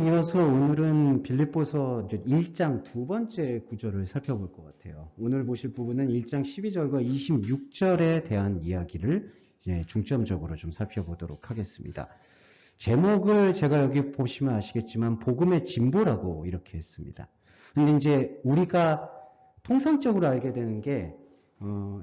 이어서 오늘은 빌립보서 1장 두 번째 구절을 살펴볼 것 같아요. 오늘 보실 부분은 1장 12절과 26절에 대한 이야기를 이제 중점적으로 좀 살펴보도록 하겠습니다. 제목을 제가 여기 보시면 아시겠지만 복음의 진보라고 이렇게 했습니다. 근데 이제 우리가 통상적으로 알게 되는 게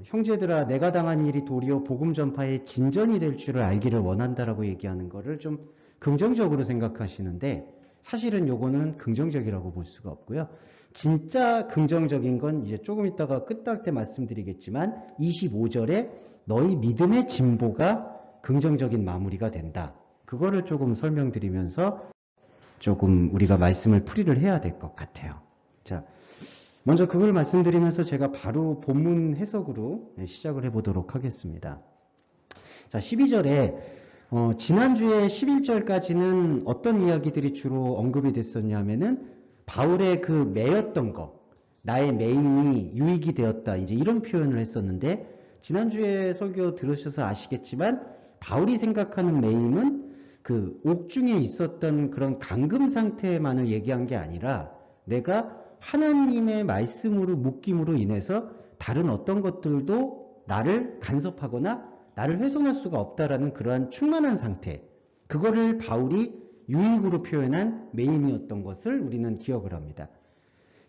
형제들아 내가 당한 일이 도리어 복음 전파의 진전이 될 줄을 알기를 원한다라고 얘기하는 거를 좀 긍정적으로 생각하시는데 사실은 요거는 긍정적이라고 볼 수가 없고요. 진짜 긍정적인 건 이제 조금 있다가 끝날 때 말씀드리겠지만 25절에 너희 믿음의 진보가 긍정적인 마무리가 된다. 그거를 조금 설명드리면서 조금 우리가 말씀을 풀이를 해야 될 것 같아요. 자, 먼저 그걸 말씀드리면서 제가 바로 본문 해석으로 시작을 해보도록 하겠습니다. 자, 12절에 지난주에 11절까지는 어떤 이야기들이 주로 언급이 됐었냐면은 바울의 그 매였던 거, 나의 매임이 유익이 되었다, 이제 이런 표현을 했었는데 지난주에 설교 들으셔서 아시겠지만 바울이 생각하는 매임은 그 옥중에 있었던 그런 감금 상태만을 얘기한 게 아니라 내가 하나님의 말씀으로 묶임으로 인해서 다른 어떤 것들도 나를 간섭하거나 나를 훼손할 수가 없다라는 그러한 충만한 상태, 그거를 바울이 유익으로 표현한 매임이었던 것을 우리는 기억을 합니다.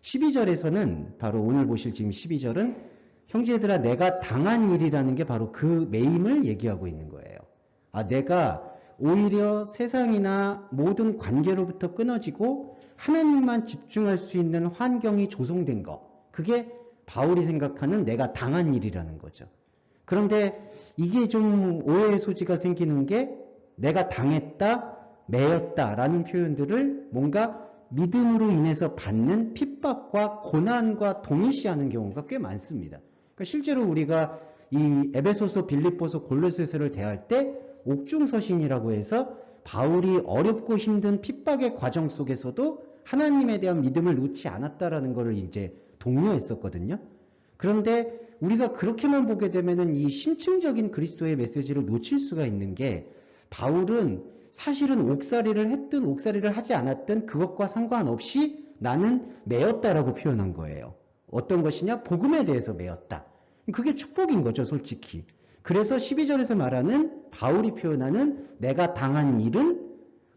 12절에서는 바로 오늘 보실 지금 12절은 형제들아 내가 당한 일이라는 게 바로 그 매임을 얘기하고 있는 거예요. 내가 오히려 세상이나 모든 관계로부터 끊어지고 하나님만 집중할 수 있는 환경이 조성된 것, 그게 바울이 생각하는 내가 당한 일이라는 거죠. 그런데 이게 좀 오해의 소지가 생기는 게 내가 당했다, 매였다라는 표현들을 뭔가 믿음으로 인해서 받는 핍박과 고난과 동일시하는 경우가 꽤 많습니다. 그러니까 실제로 우리가 이 에베소서, 빌립보서, 골로새서를 대할 때 옥중서신이라고 해서 바울이 어렵고 힘든 핍박의 과정 속에서도 하나님에 대한 믿음을 놓지 않았다라는 것을 이제 독려했었거든요. 그런데 우리가 그렇게만 보게 되면은 이 심층적인 그리스도의 메시지를 놓칠 수가 있는 게 바울은 사실은 옥살이를 했든 옥살이를 하지 않았든 그것과 상관없이 나는 매였다라고 표현한 거예요. 어떤 것이냐? 복음에 대해서 매였다. 그게 축복인 거죠, 솔직히. 그래서 12절에서 말하는 바울이 표현하는 내가 당한 일은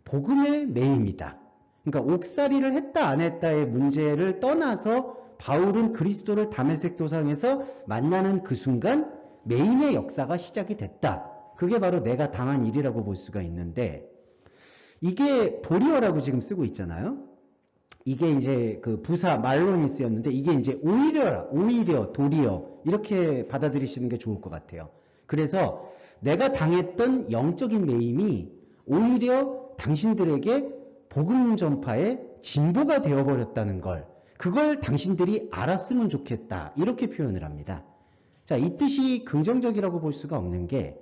복음의 매임이다. 그러니까 옥살이를 했다 안 했다의 문제를 떠나서 바울은 그리스도를 다메섹 도상에서 만나는 그 순간 매임의 역사가 시작이 됐다. 그게 바로 내가 당한 일이라고 볼 수가 있는데 이게 도리어라고 지금 쓰고 있잖아요. 이게 이제 그 부사 말로니스였는데 이게 이제 오히려 도리어 이렇게 받아들이시는 게 좋을 것 같아요. 그래서 내가 당했던 영적인 매임이 오히려 당신들에게 복음 전파의 진보가 되어버렸다는 걸, 그걸 당신들이 알았으면 좋겠다, 이렇게 표현을 합니다. 자, 이 뜻이 긍정적이라고 볼 수가 없는 게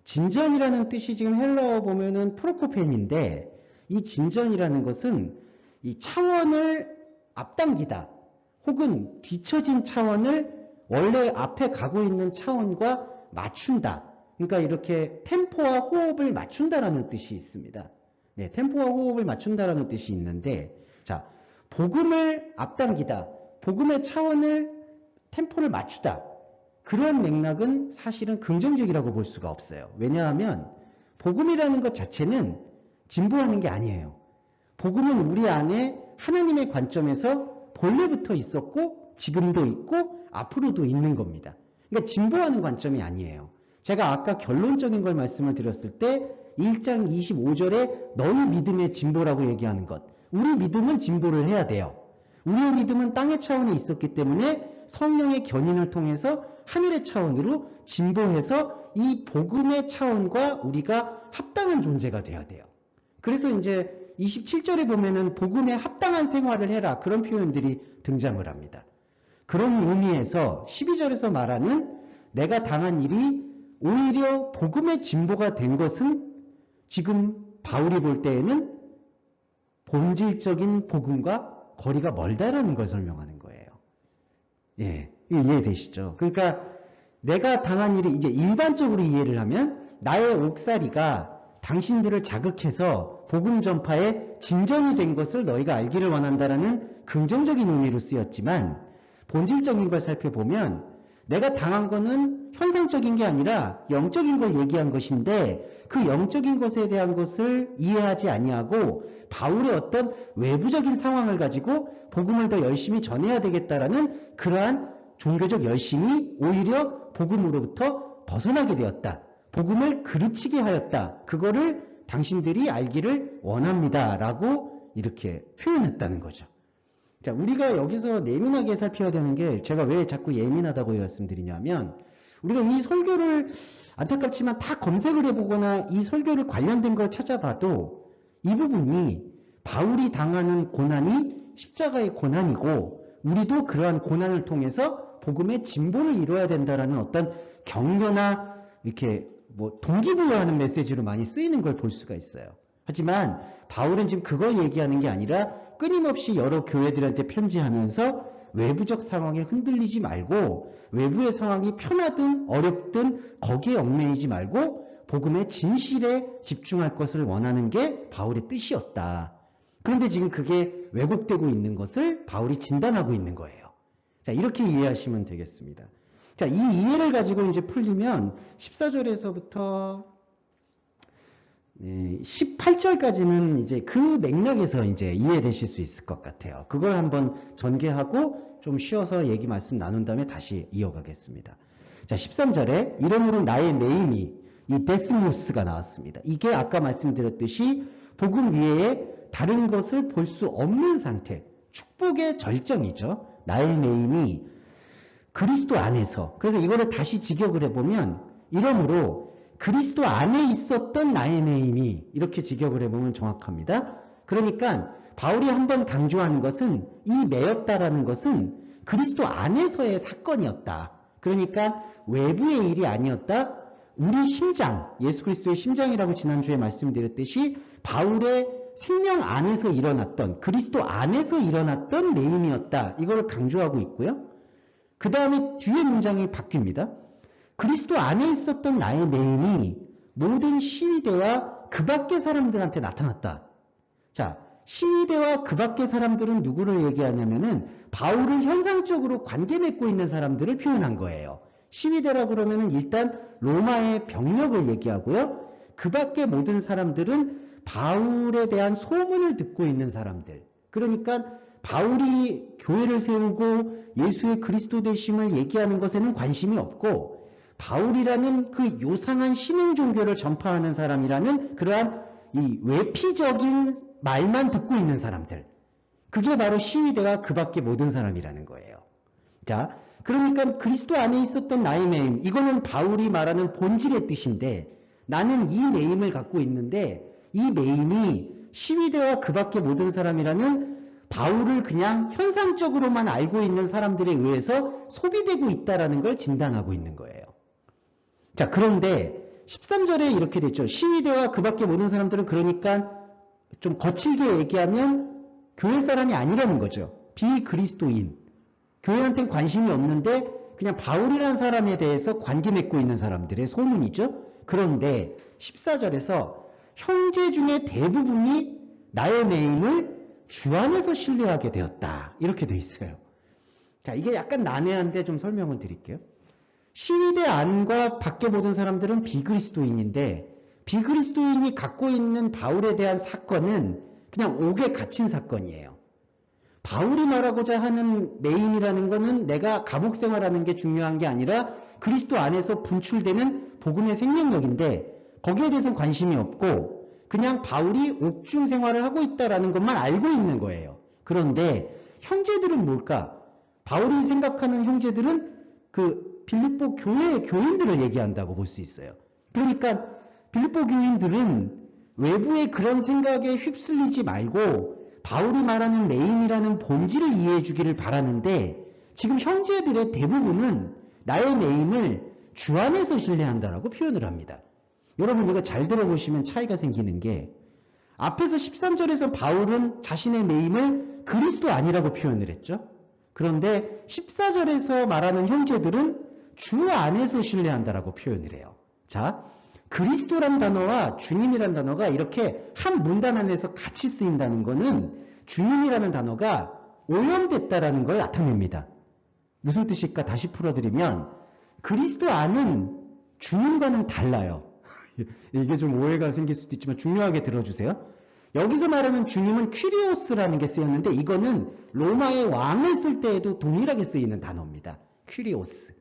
진전이라는 뜻이 지금 헬라어 보면은 프로코펜인데 이 진전이라는 것은 이 차원을 앞당기다 혹은 뒤처진 차원을 원래 앞에 가고 있는 차원과 맞춘다. 그러니까 이렇게 템포와 호흡을 맞춘다라는 뜻이 있습니다. 네, 템포와 호흡을 맞춘다라는 뜻이 있는데, 자, 복음을 앞당기다, 복음의 차원을 템포를 맞추다. 그런 맥락은 사실은 긍정적이라고 볼 수가 없어요. 왜냐하면 복음이라는 것 자체는 진보하는 게 아니에요. 복음은 우리 안에 하나님의 관점에서 본래부터 있었고 지금도 있고 앞으로도 있는 겁니다. 그러니까 진보하는 관점이 아니에요. 제가 아까 결론적인 걸 말씀을 드렸을 때 1장 25절에 너희 믿음의 진보라고 얘기하는 것. 우리 믿음은 진보를 해야 돼요. 우리의 믿음은 땅의 차원에 있었기 때문에 성령의 견인을 통해서 하늘의 차원으로 진보해서 이 복음의 차원과 우리가 합당한 존재가 돼야 돼요. 그래서 이제 27절에 보면은 복음에 합당한 생활을 해라, 그런 표현들이 등장을 합니다. 그런 의미에서 12절에서 말하는 내가 당한 일이 오히려 복음의 진보가 된 것은 지금 바울이 볼 때에는 본질적인 복음과 거리가 멀다라는 걸 설명하는 거예요. 예, 이해되시죠? 그러니까 내가 당한 일이 이제 일반적으로 이해를 하면 나의 옥살이가 당신들을 자극해서 복음 전파에 진전이 된 것을 너희가 알기를 원한다라는 긍정적인 의미로 쓰였지만 본질적인 걸 살펴보면 내가 당한 거는 현상적인 게 아니라 영적인 걸 얘기한 것인데 그 영적인 것에 대한 것을 이해하지 아니하고 바울의 어떤 외부적인 상황을 가지고 복음을 더 열심히 전해야 되겠다라는 그러한 종교적 열심이 오히려 복음으로부터 벗어나게 되었다. 복음을 그르치게 하였다. 그거를 당신들이 알기를 원합니다. 라고 이렇게 표현했다는 거죠. 자, 우리가 여기서 예민하게 살펴야 되는 게 제가 왜 자꾸 예민하다고 말씀드리냐면 우리가 이 설교를 안타깝지만 다 검색을 해보거나 이 설교를 관련된 걸 찾아봐도 이 부분이 바울이 당하는 고난이 십자가의 고난이고 우리도 그러한 고난을 통해서 복음의 진보를 이뤄야 된다라는 어떤 격려나 이렇게 뭐 동기부여하는 메시지로 많이 쓰이는 걸 볼 수가 있어요. 하지만 바울은 지금 그걸 얘기하는 게 아니라 끊임없이 여러 교회들한테 편지하면서 외부적 상황에 흔들리지 말고 외부의 상황이 편하든 어렵든 거기에 얽매이지 말고 복음의 진실에 집중할 것을 원하는 게 바울의 뜻이었다. 그런데 지금 그게 왜곡되고 있는 것을 바울이 진단하고 있는 거예요. 자, 이렇게 이해하시면 되겠습니다. 자, 이 이해를 가지고 이제 풀리면 14절에서부터 18절까지는 이제 그 맥락에서 이제 이해되실 수 있을 것 같아요. 그걸 한번 전개하고 좀 쉬어서 얘기 말씀 나눈 다음에 다시 이어가겠습니다. 자, 13절에 이러므로 나의 매임이 이 데스모스가 나왔습니다. 이게 아까 말씀드렸듯이 복음 위에 다른 것을 볼 수 없는 상태, 축복의 절정이죠. 나의 매임이 그리스도 안에서, 그래서 이거를 다시 직역을 해보면 이러므로 그리스도 안에 있었던 나의 매임이, 이렇게 직역을 해보면 정확합니다. 그러니까 바울이 한번 강조하는 것은 이 매였다라는 것은 그리스도 안에서의 사건이었다. 그러니까 외부의 일이 아니었다. 우리 심장, 예수 그리스도의 심장이라고 지난주에 말씀드렸듯이 바울의 생명 안에서 일어났던, 그리스도 안에서 일어났던 매임이었다. 이걸 강조하고 있고요. 그 다음에 뒤에 문장이 바뀝니다. 그리스도 안에 있었던 나의 매임이 모든 시위대와 그 밖의 사람들한테 나타났다. 자, 시위대와 그 밖의 사람들은 누구를 얘기하냐면은 바울을 현상적으로 관계 맺고 있는 사람들을 표현한 거예요. 시위대라고 그러면은 일단 로마의 병력을 얘기하고요. 그 밖의 모든 사람들은 바울에 대한 소문을 듣고 있는 사람들. 그러니까 바울이 교회를 세우고 예수의 그리스도 되심을 얘기하는 것에는 관심이 없고 바울이라는 그 요상한 신흥 종교를 전파하는 사람이라는 그러한 이 외피적인 말만 듣고 있는 사람들. 그게 바로 시위대와 그 밖의 모든 사람이라는 거예요. 자, 그러니까 그리스도 안에 있었던 나의 매임, 이거는 바울이 말하는 본질의 뜻인데 나는 이 매임을 갖고 있는데 이 매임이 시위대와 그 밖의 모든 사람이라는 바울을 그냥 현상적으로만 알고 있는 사람들에 의해서 소비되고 있다는 걸 진단하고 있는 거예요. 자, 그런데 13절에 이렇게 됐죠. 시위대와 그 밖의 모든 사람들은 그러니까 좀 거칠게 얘기하면 교회 사람이 아니라는 거죠. 비그리스도인. 교회한테는 관심이 없는데 그냥 바울이라는 사람에 대해서 관계 맺고 있는 사람들의 소문이죠. 그런데 14절에서 형제 중에 대부분이 나의 매임을 주 안에서 신뢰하게 되었다. 이렇게 돼 있어요. 자, 이게 약간 난해한데 좀 설명을 드릴게요. 시위대 안과 밖에 모든 사람들은 비그리스도인인데 비그리스도인이 갖고 있는 바울에 대한 사건은 그냥 옥에 갇힌 사건이에요. 바울이 말하고자 하는 매임이라는 거는 내가 감옥 생활하는 게 중요한 게 아니라 그리스도 안에서 분출되는 복음의 생명력인데 거기에 대해서는 관심이 없고 그냥 바울이 옥중 생활을 하고 있다는 것만 알고 있는 거예요. 그런데 형제들은 뭘까? 바울이 생각하는 형제들은 그 빌립보 교회의 교인들을 얘기한다고 볼 수 있어요. 그러니까 빌립보 교인들은 외부의 그런 생각에 휩쓸리지 말고 바울이 말하는 매임이라는 본질을 이해해 주기를 바라는데 지금 형제들의 대부분은 나의 매임을 주 안에서 신뢰한다라고 표현을 합니다. 여러분 이거 잘 들어보시면 차이가 생기는 게 앞에서 13절에서 바울은 자신의 매임을 그리스도 아니라고 표현을 했죠. 그런데 14절에서 말하는 형제들은 주 안에서 신뢰한다라고 표현을 해요. 자, 그리스도란 단어와 주님이란 단어가 이렇게 한 문단 안에서 같이 쓰인다는 것은 주님이라는 단어가 오염됐다라는 걸 나타냅니다. 무슨 뜻일까? 다시 풀어드리면 그리스도 안은 주님과는 달라요. 이게 좀 오해가 생길 수도 있지만 중요하게 들어주세요. 여기서 말하는 주님은 퀴리오스라는 게 쓰였는데 이거는 로마의 왕을 쓸 때에도 동일하게 쓰이는 단어입니다. 퀴리오스.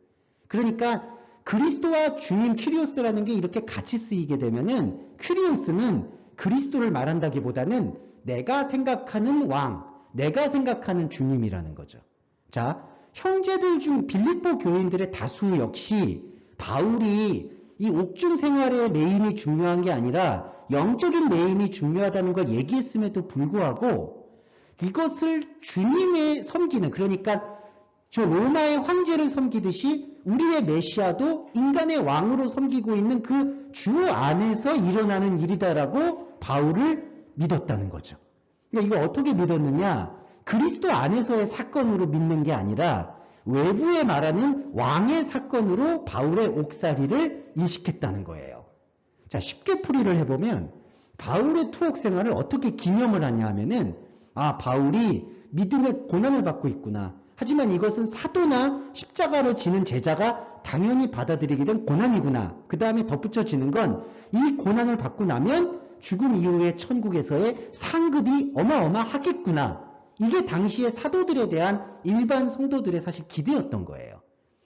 그러니까 그리스도와 주님 퀴리오스라는 게 이렇게 같이 쓰이게 되면은 퀴리오스는 그리스도를 말한다기보다는 내가 생각하는 왕, 내가 생각하는 주님이라는 거죠. 자, 형제들 중 빌립보 교인들의 다수 역시 바울이 이 옥중 생활의 매임이 중요한 게 아니라 영적인 매임이 중요하다는 걸 얘기했음에도 불구하고 이것을 주님의 섬기는, 그러니까 저 로마의 황제를 섬기듯이 우리의 메시아도 인간의 왕으로 섬기고 있는 그 주 안에서 일어나는 일이다라고 바울을 믿었다는 거죠. 그러니까 이거 어떻게 믿었느냐? 그리스도 안에서의 사건으로 믿는 게 아니라 외부에 말하는 왕의 사건으로 바울의 옥살이를 인식했다는 거예요. 자, 쉽게 풀이를 해보면 바울의 투옥 생활을 어떻게 기념을 하냐 하면은 바울이 믿음의 고난을 받고 있구나. 하지만 이것은 사도나 십자가를 지는 제자가 당연히 받아들이게 된 고난이구나. 그 다음에 덧붙여지는 건 이 고난을 받고 나면 죽음 이후에 천국에서의 상급이 어마어마하겠구나. 이게 당시의 사도들에 대한 일반 성도들의 사실 기대였던 거예요.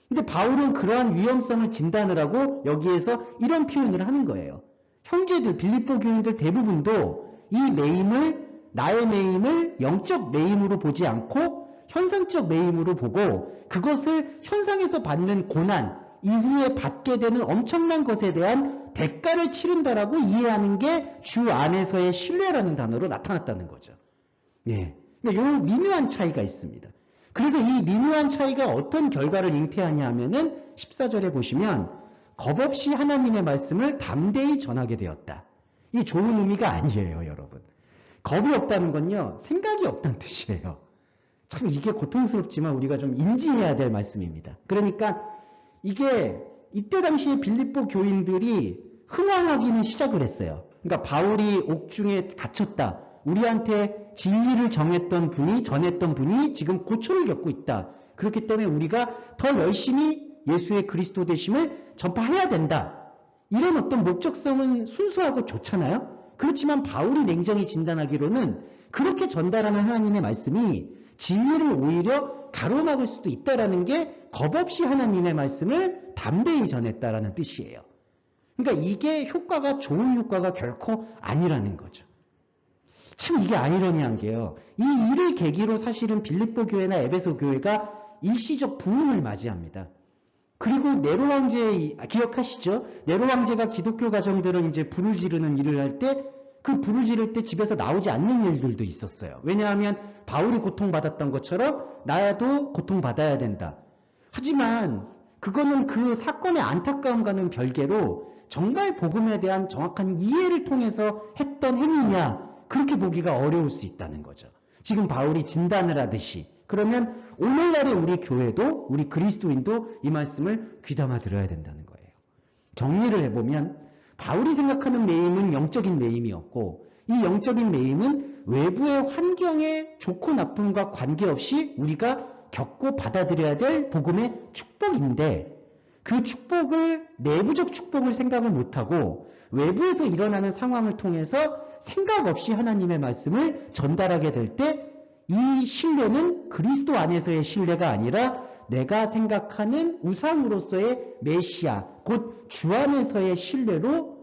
근데 바울은 그러한 위험성을 진단을 하고 여기에서 이런 표현을 하는 거예요. 형제들, 빌립보 교인들 대부분도 이 매임을, 나의 매임을 영적 매임으로 보지 않고 현상적 매임으로 보고 그것을 현상에서 받는 고난, 이후에 받게 되는 엄청난 것에 대한 대가를 치른다라고 이해하는 게 주 안에서의 신뢰라는 단어로 나타났다는 거죠. 예. 그러니까 요 미묘한 차이가 있습니다. 그래서 이 미묘한 차이가 어떤 결과를 잉태하냐 하면은 14절에 보시면 겁 없이 하나님의 말씀을 담대히 전하게 되었다. 이 좋은 의미가 아니에요, 여러분. 겁이 없다는 건요, 생각이 없다는 뜻이에요. 참 이게 고통스럽지만 우리가 좀 인지해야 될 말씀입니다. 그러니까 이게 이때 당시에 빌립보 교인들이 흥황하기는 시작을 했어요. 그러니까 바울이 옥중에 갇혔다. 우리한테 진리를 전했던 분이 지금 고초를 겪고 있다. 그렇기 때문에 우리가 더 열심히 예수의 그리스도 되심을 전파해야 된다. 이런 어떤 목적성은 순수하고 좋잖아요. 그렇지만 바울이 냉정히 진단하기로는 그렇게 전달하는 하나님의 말씀이 진리를 오히려 가로막을 수도 있다라는 게 겁없이 하나님의 말씀을 담대히 전했다라는 뜻이에요. 그러니까 이게 효과가 좋은 효과가 결코 아니라는 거죠. 참 이게 아이러니한 게요. 이 일을 계기로 사실은 빌립보 교회나 에베소 교회가 일시적 부흥을 맞이합니다. 그리고 네로 황제 기억하시죠? 네로 황제가 기독교 가정들은 이제 불을 지르는 일을 할 때 그 불을 지를 때 집에서 나오지 않는 일들도 있었어요. 왜냐하면 바울이 고통받았던 것처럼 나도 고통받아야 된다. 하지만 그거는 그 사건의 안타까움과는 별개로 정말 복음에 대한 정확한 이해를 통해서 했던 행위냐, 그렇게 보기가 어려울 수 있다는 거죠. 지금 바울이 진단을 하듯이. 그러면 오늘날의 우리 교회도, 우리 그리스도인도 이 말씀을 귀담아 들어야 된다는 거예요. 정리를 해보면 바울이 생각하는 매임은 영적인 매임이었고, 이 영적인 매임은 외부의 환경의 좋고 나쁨과 관계없이 우리가 겪고 받아들여야 될 복음의 축복인데, 그 축복을, 내부적 축복을 생각을 못하고 외부에서 일어나는 상황을 통해서 생각 없이 하나님의 말씀을 전달하게 될 때 이 신뢰는 그리스도 안에서의 신뢰가 아니라 내가 생각하는 우상으로서의 메시아, 곧 주 안에서의 신뢰로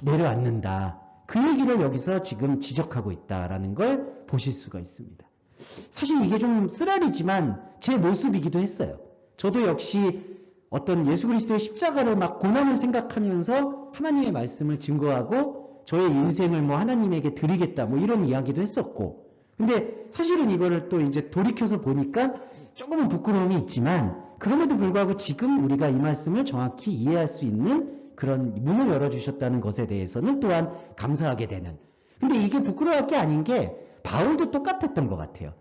내려앉는다. 그 얘기를 여기서 지금 지적하고 있다라는 걸 보실 수가 있습니다. 사실 이게 좀 쓰라리지만 제 모습이기도 했어요. 저도 역시 어떤 예수 그리스도의 십자가를 막 고난을 생각하면서 하나님의 말씀을 증거하고 저의 인생을 뭐 하나님에게 드리겠다 뭐 이런 이야기도 했었고, 근데 사실은 이거를 또 이제 돌이켜서 보니까 조금은 부끄러움이 있지만 그럼에도 불구하고 지금 우리가 이 말씀을 정확히 이해할 수 있는 그런 문을 열어주셨다는 것에 대해서는 또한 감사하게 되는. 근데 이게 부끄러울 게 아닌 게 바울도 똑같았던 것 같아요.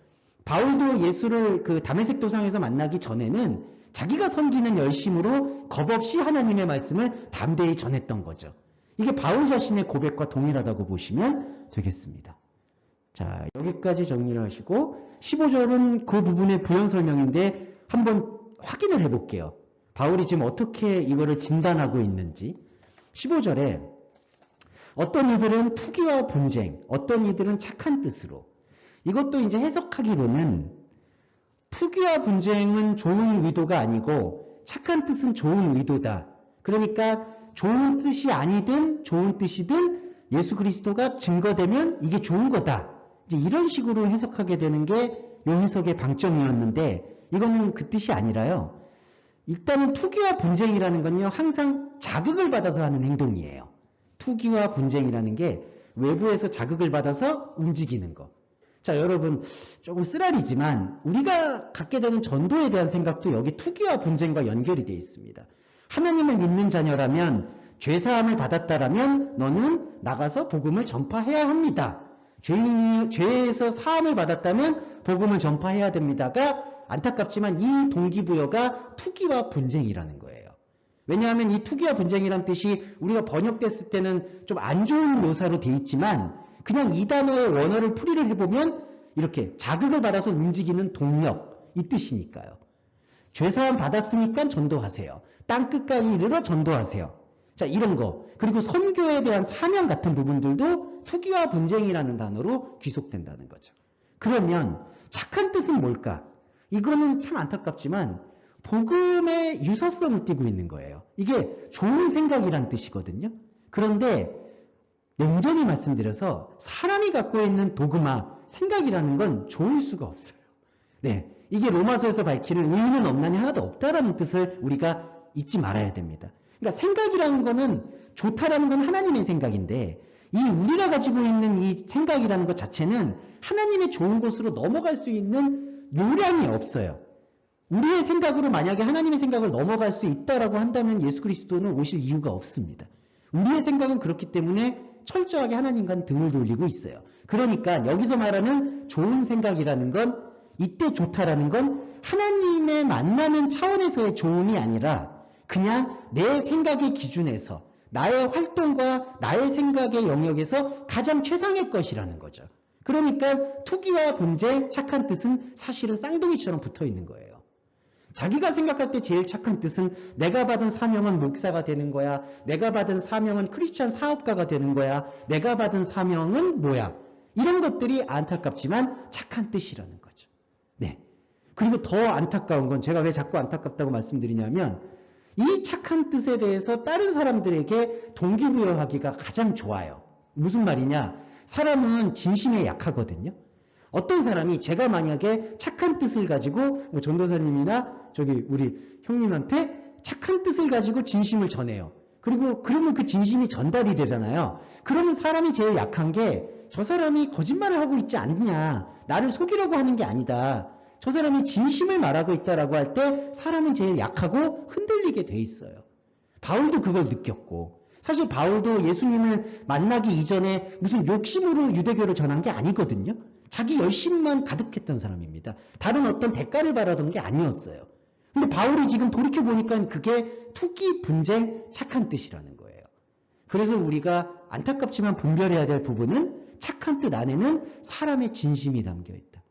바울도 예수를 그 다메섹 도상에서 만나기 전에는 자기가 섬기는 열심으로 겁없이 하나님의 말씀을 담대히 전했던 거죠. 이게 바울 자신의 고백과 동일하다고 보시면 되겠습니다. 자, 여기까지 정리를 하시고 15절은 그 부분의 부연 설명인데 한번 확인을 해볼게요. 바울이 지금 어떻게 이거를 진단하고 있는지. 15절에 어떤 이들은 투기와 분쟁, 어떤 이들은 착한 뜻으로. 이것도 이제 해석하기로는 투기와 분쟁은 좋은 의도가 아니고 착한 뜻은 좋은 의도다. 그러니까 좋은 뜻이 아니든 좋은 뜻이든 예수 그리스도가 증거되면 이게 좋은 거다. 이제 이런 식으로 해석하게 되는 게 이 해석의 방점이었는데 이거는 그 뜻이 아니라요. 일단은 투기와 분쟁이라는 건요. 항상 자극을 받아서 하는 행동이에요. 투기와 분쟁이라는 게 외부에서 자극을 받아서 움직이는 거. 자, 여러분 조금 쓰라리지만 우리가 갖게 되는 전도에 대한 생각도 여기 투기와 분쟁과 연결이 되어 있습니다. 하나님을 믿는 자녀라면 죄사함을 받았다라면 너는 나가서 복음을 전파해야 합니다. 죄에서 사함을 받았다면 복음을 전파해야 됩니다가 안타깝지만 이 동기부여가 투기와 분쟁이라는 거예요. 왜냐하면 이 투기와 분쟁이란 뜻이 우리가 번역됐을 때는 좀 안 좋은 묘사로 돼 있지만 그냥 이 단어의 원어를 풀이를 해보면 이렇게 자극을 받아서 움직이는 동력, 이 뜻이니까요. 죄사함 받았으니까 전도하세요. 땅끝까지 이르러 전도하세요. 자, 이런 거. 그리고 선교에 대한 사명 같은 부분들도 투기와 분쟁이라는 단어로 귀속된다는 거죠. 그러면 착한 뜻은 뭘까? 이거는 참 안타깝지만 복음의 유사성을 띠고 있는 거예요. 이게 좋은 생각이란 뜻이거든요. 그런데 냉정히 말씀드려서 사람이 갖고 있는 도그마, 생각이라는 건 좋을 수가 없어요. 네, 이게 로마서에서 밝히는 의인은 없나니 하나도 없다라는 뜻을 우리가 잊지 말아야 됩니다. 그러니까 생각이라는 거는 좋다라는 건 하나님의 생각인데 이 우리가 가지고 있는 이 생각이라는 것 자체는 하나님의 좋은 곳으로 넘어갈 수 있는 요량이 없어요. 우리의 생각으로 만약에 하나님의 생각을 넘어갈 수 있다라고 한다면 예수 그리스도는 오실 이유가 없습니다. 우리의 생각은 그렇기 때문에 철저하게 하나님과는 등을 돌리고 있어요. 그러니까 여기서 말하는 좋은 생각이라는 건 이때 좋다라는 건 하나님의 만나는 차원에서의 좋음이 아니라 그냥 내 생각의 기준에서 나의 활동과 나의 생각의 영역에서 가장 최상의 것이라는 거죠. 그러니까 투기와 분쟁, 착한 뜻은 사실은 쌍둥이처럼 붙어 있는 거예요. 자기가 생각할 때 제일 착한 뜻은 내가 받은 사명은 목사가 되는 거야. 내가 받은 사명은 크리스찬 사업가가 되는 거야. 내가 받은 사명은 뭐야. 이런 것들이 안타깝지만 착한 뜻이라는 거죠. 네. 그리고 더 안타까운 건 제가 왜 자꾸 안타깝다고 말씀드리냐면 이 착한 뜻에 대해서 다른 사람들에게 동기부여하기가 가장 좋아요. 무슨 말이냐? 사람은 진심에 약하거든요. 어떤 사람이 제가 만약에 착한 뜻을 가지고 전도사님이나 저기 우리 형님한테 착한 뜻을 가지고 진심을 전해요. 그리고 그러면 그 진심이 전달이 되잖아요. 그러면 사람이 제일 약한 게 저 사람이 거짓말을 하고 있지 않냐. 나를 속이려고 하는 게 아니다. 저 사람이 진심을 말하고 있다라고 할 때 사람은 제일 약하고 흔들리게 돼 있어요. 바울도 그걸 느꼈고 사실 바울도 예수님을 만나기 이전에 무슨 욕심으로 유대교를 전한 게 아니거든요. 자기 열심만 가득했던 사람입니다. 다른 어떤 대가를 바라던 게 아니었어요. 근데 바울이 지금 돌이켜보니까 그게 투기, 분쟁, 착한 뜻이라는 거예요. 그래서 우리가 안타깝지만 분별해야 될 부분은 착한 뜻 안에는 사람의 진심이 담겨있다.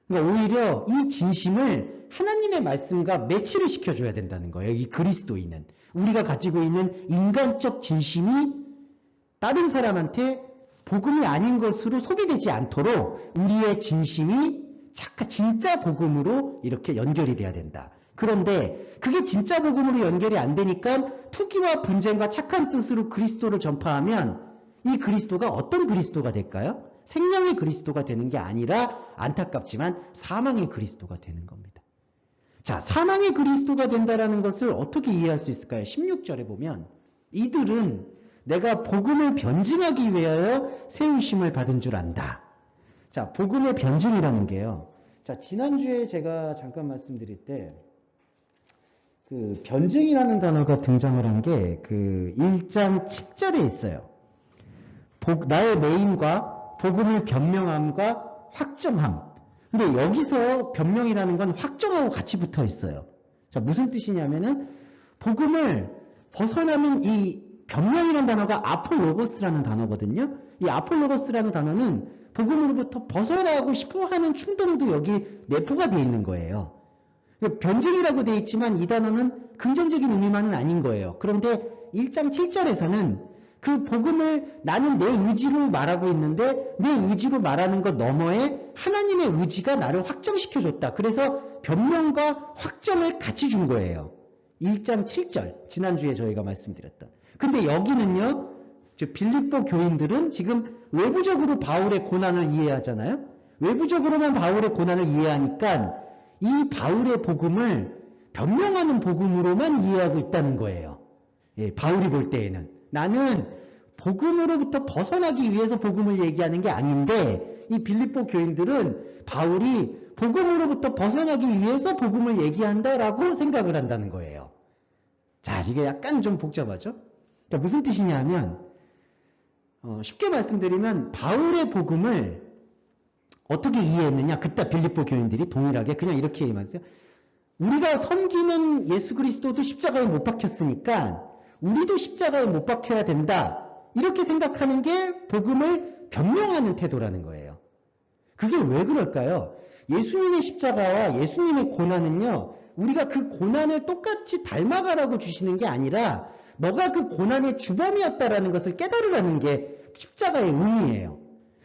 그러니까 오히려 이 진심을 하나님의 말씀과 매치를 시켜줘야 된다는 거예요. 이 그리스도인은. 우리가 가지고 있는 인간적 진심이 다른 사람한테 복음이 아닌 것으로 소비되지 않도록 우리의 진심이 진짜 복음으로 이렇게 연결이 돼야 된다. 그런데 그게 진짜 복음으로 연결이 안 되니까 투기와 분쟁과 착한 뜻으로 그리스도를 전파하면 이 그리스도가 어떤 그리스도가 될까요? 생명의 그리스도가 되는 게 아니라 안타깝지만 사망의 그리스도가 되는 겁니다. 자, 사망의 그리스도가 된다는 것을 어떻게 이해할 수 있을까요? 16절에 보면 이들은 내가 복음을 변증하기 위하여 세우심을 받은 줄 안다. 자, 복음의 변증이라는 게요. 자, 지난주에 제가 잠깐 말씀드릴 때 그 변증이라는 단어가 등장을 한 게 그 1장 10절에 있어요. 나의 매임과 복음을 변명함과 확정함. 근데 여기서 변명이라는 건 확정하고 같이 붙어 있어요. 자, 무슨 뜻이냐면은 복음을 벗어나면 이 변명이라는 단어가 아폴로고스라는 단어거든요. 이 아폴로고스라는 단어는 복음으로부터 벗어나고 싶어 하는 충동도 여기 내포가 되어 있는 거예요. 변증이라고 되어 있지만 이 단어는 긍정적인 의미만은 아닌 거예요. 그런데 1장 7절에서는 그 복음을 나는 내 의지로 말하고 있는데 내 의지로 말하는 것 너머에 하나님의 의지가 나를 확정시켜줬다. 그래서 변명과 확정을 같이 준 거예요. 1장 7절, 지난주에 저희가 말씀드렸던. 근데 여기는요, 빌립보 교인들은 지금 외부적으로 바울의 고난을 이해하잖아요. 외부적으로만 바울의 고난을 이해하니까 이 바울의 복음을 변명하는 복음으로만 이해하고 있다는 거예요. 예, 바울이 볼 때에는. 나는 복음으로부터 벗어나기 위해서 복음을 얘기하는 게 아닌데 이 빌립보 교인들은 바울이 복음으로부터 벗어나기 위해서 복음을 얘기한다라고 생각을 한다는 거예요. 자, 이게 약간 좀 복잡하죠? 그러니까 무슨 뜻이냐면 쉽게 말씀드리면 바울의 복음을 어떻게 이해했느냐? 그때 빌립보 교인들이 동일하게 그냥 이렇게 얘기했어요. 우리가 섬기는 예수 그리스도도 십자가에 못 박혔으니까 우리도 십자가에 못 박혀야 된다. 이렇게 생각하는 게 복음을 변명하는 태도라는 거예요. 그게 왜 그럴까요? 예수님의 십자가와 예수님의 고난은요, 우리가 그 고난을 똑같이 닮아가라고 주시는 게 아니라 너가 그 고난의 주범이었다라는 것을 깨달으라는 게 십자가의 의미예요.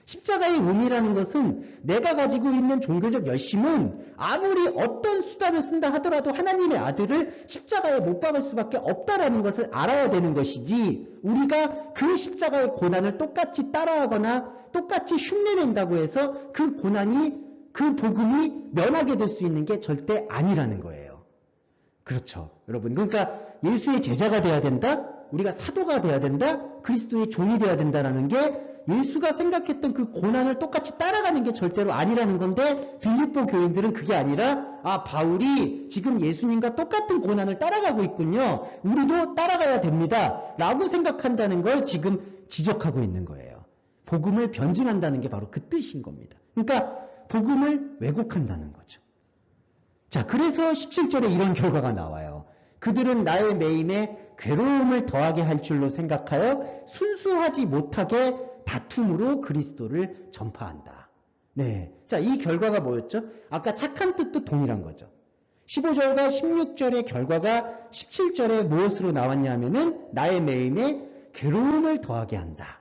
십자가의 의미라는 것은 내가 가지고 있는 종교적 열심은 아무리 어떤 수단을 쓴다 하더라도 하나님의 아들을 십자가에 못 박을 수밖에 없다라는 것을 알아야 되는 것이지 우리가 그 십자가의 고난을 똑같이 따라하거나 똑같이 흉내낸다고 해서 그 고난이 그 복음이 면하게 될 수 있는 게 절대 아니라는 거예요. 그렇죠, 여러분. 그러니까 예수의 제자가 돼야 된다? 우리가 사도가 돼야 된다? 그리스도의 종이 돼야 된다라는 게 예수가 생각했던 그 고난을 똑같이 따라가는 게 절대로 아니라는 건데 빌립보 교인들은 그게 아니라 바울이 지금 예수님과 똑같은 고난을 따라가고 있군요. 우리도 따라가야 됩니다. 라고 생각한다는 걸 지금 지적하고 있는 거예요. 복음을 변증한다는 게 바로 그 뜻인 겁니다. 그러니까 복음을 왜곡한다는 거죠. 자, 그래서 17절에 이런 결과가 나와요. 그들은 나의 매임에 괴로움을 더하게 할 줄로 생각하여 순수하지 못하게 다툼으로 그리스도를 전파한다. 네. 자, 이 결과가 뭐였죠? 아까 착한 뜻도 동일한 거죠. 15절과 16절의 결과가 17절에 무엇으로 나왔냐면은 나의 매임에 괴로움을 더하게 한다.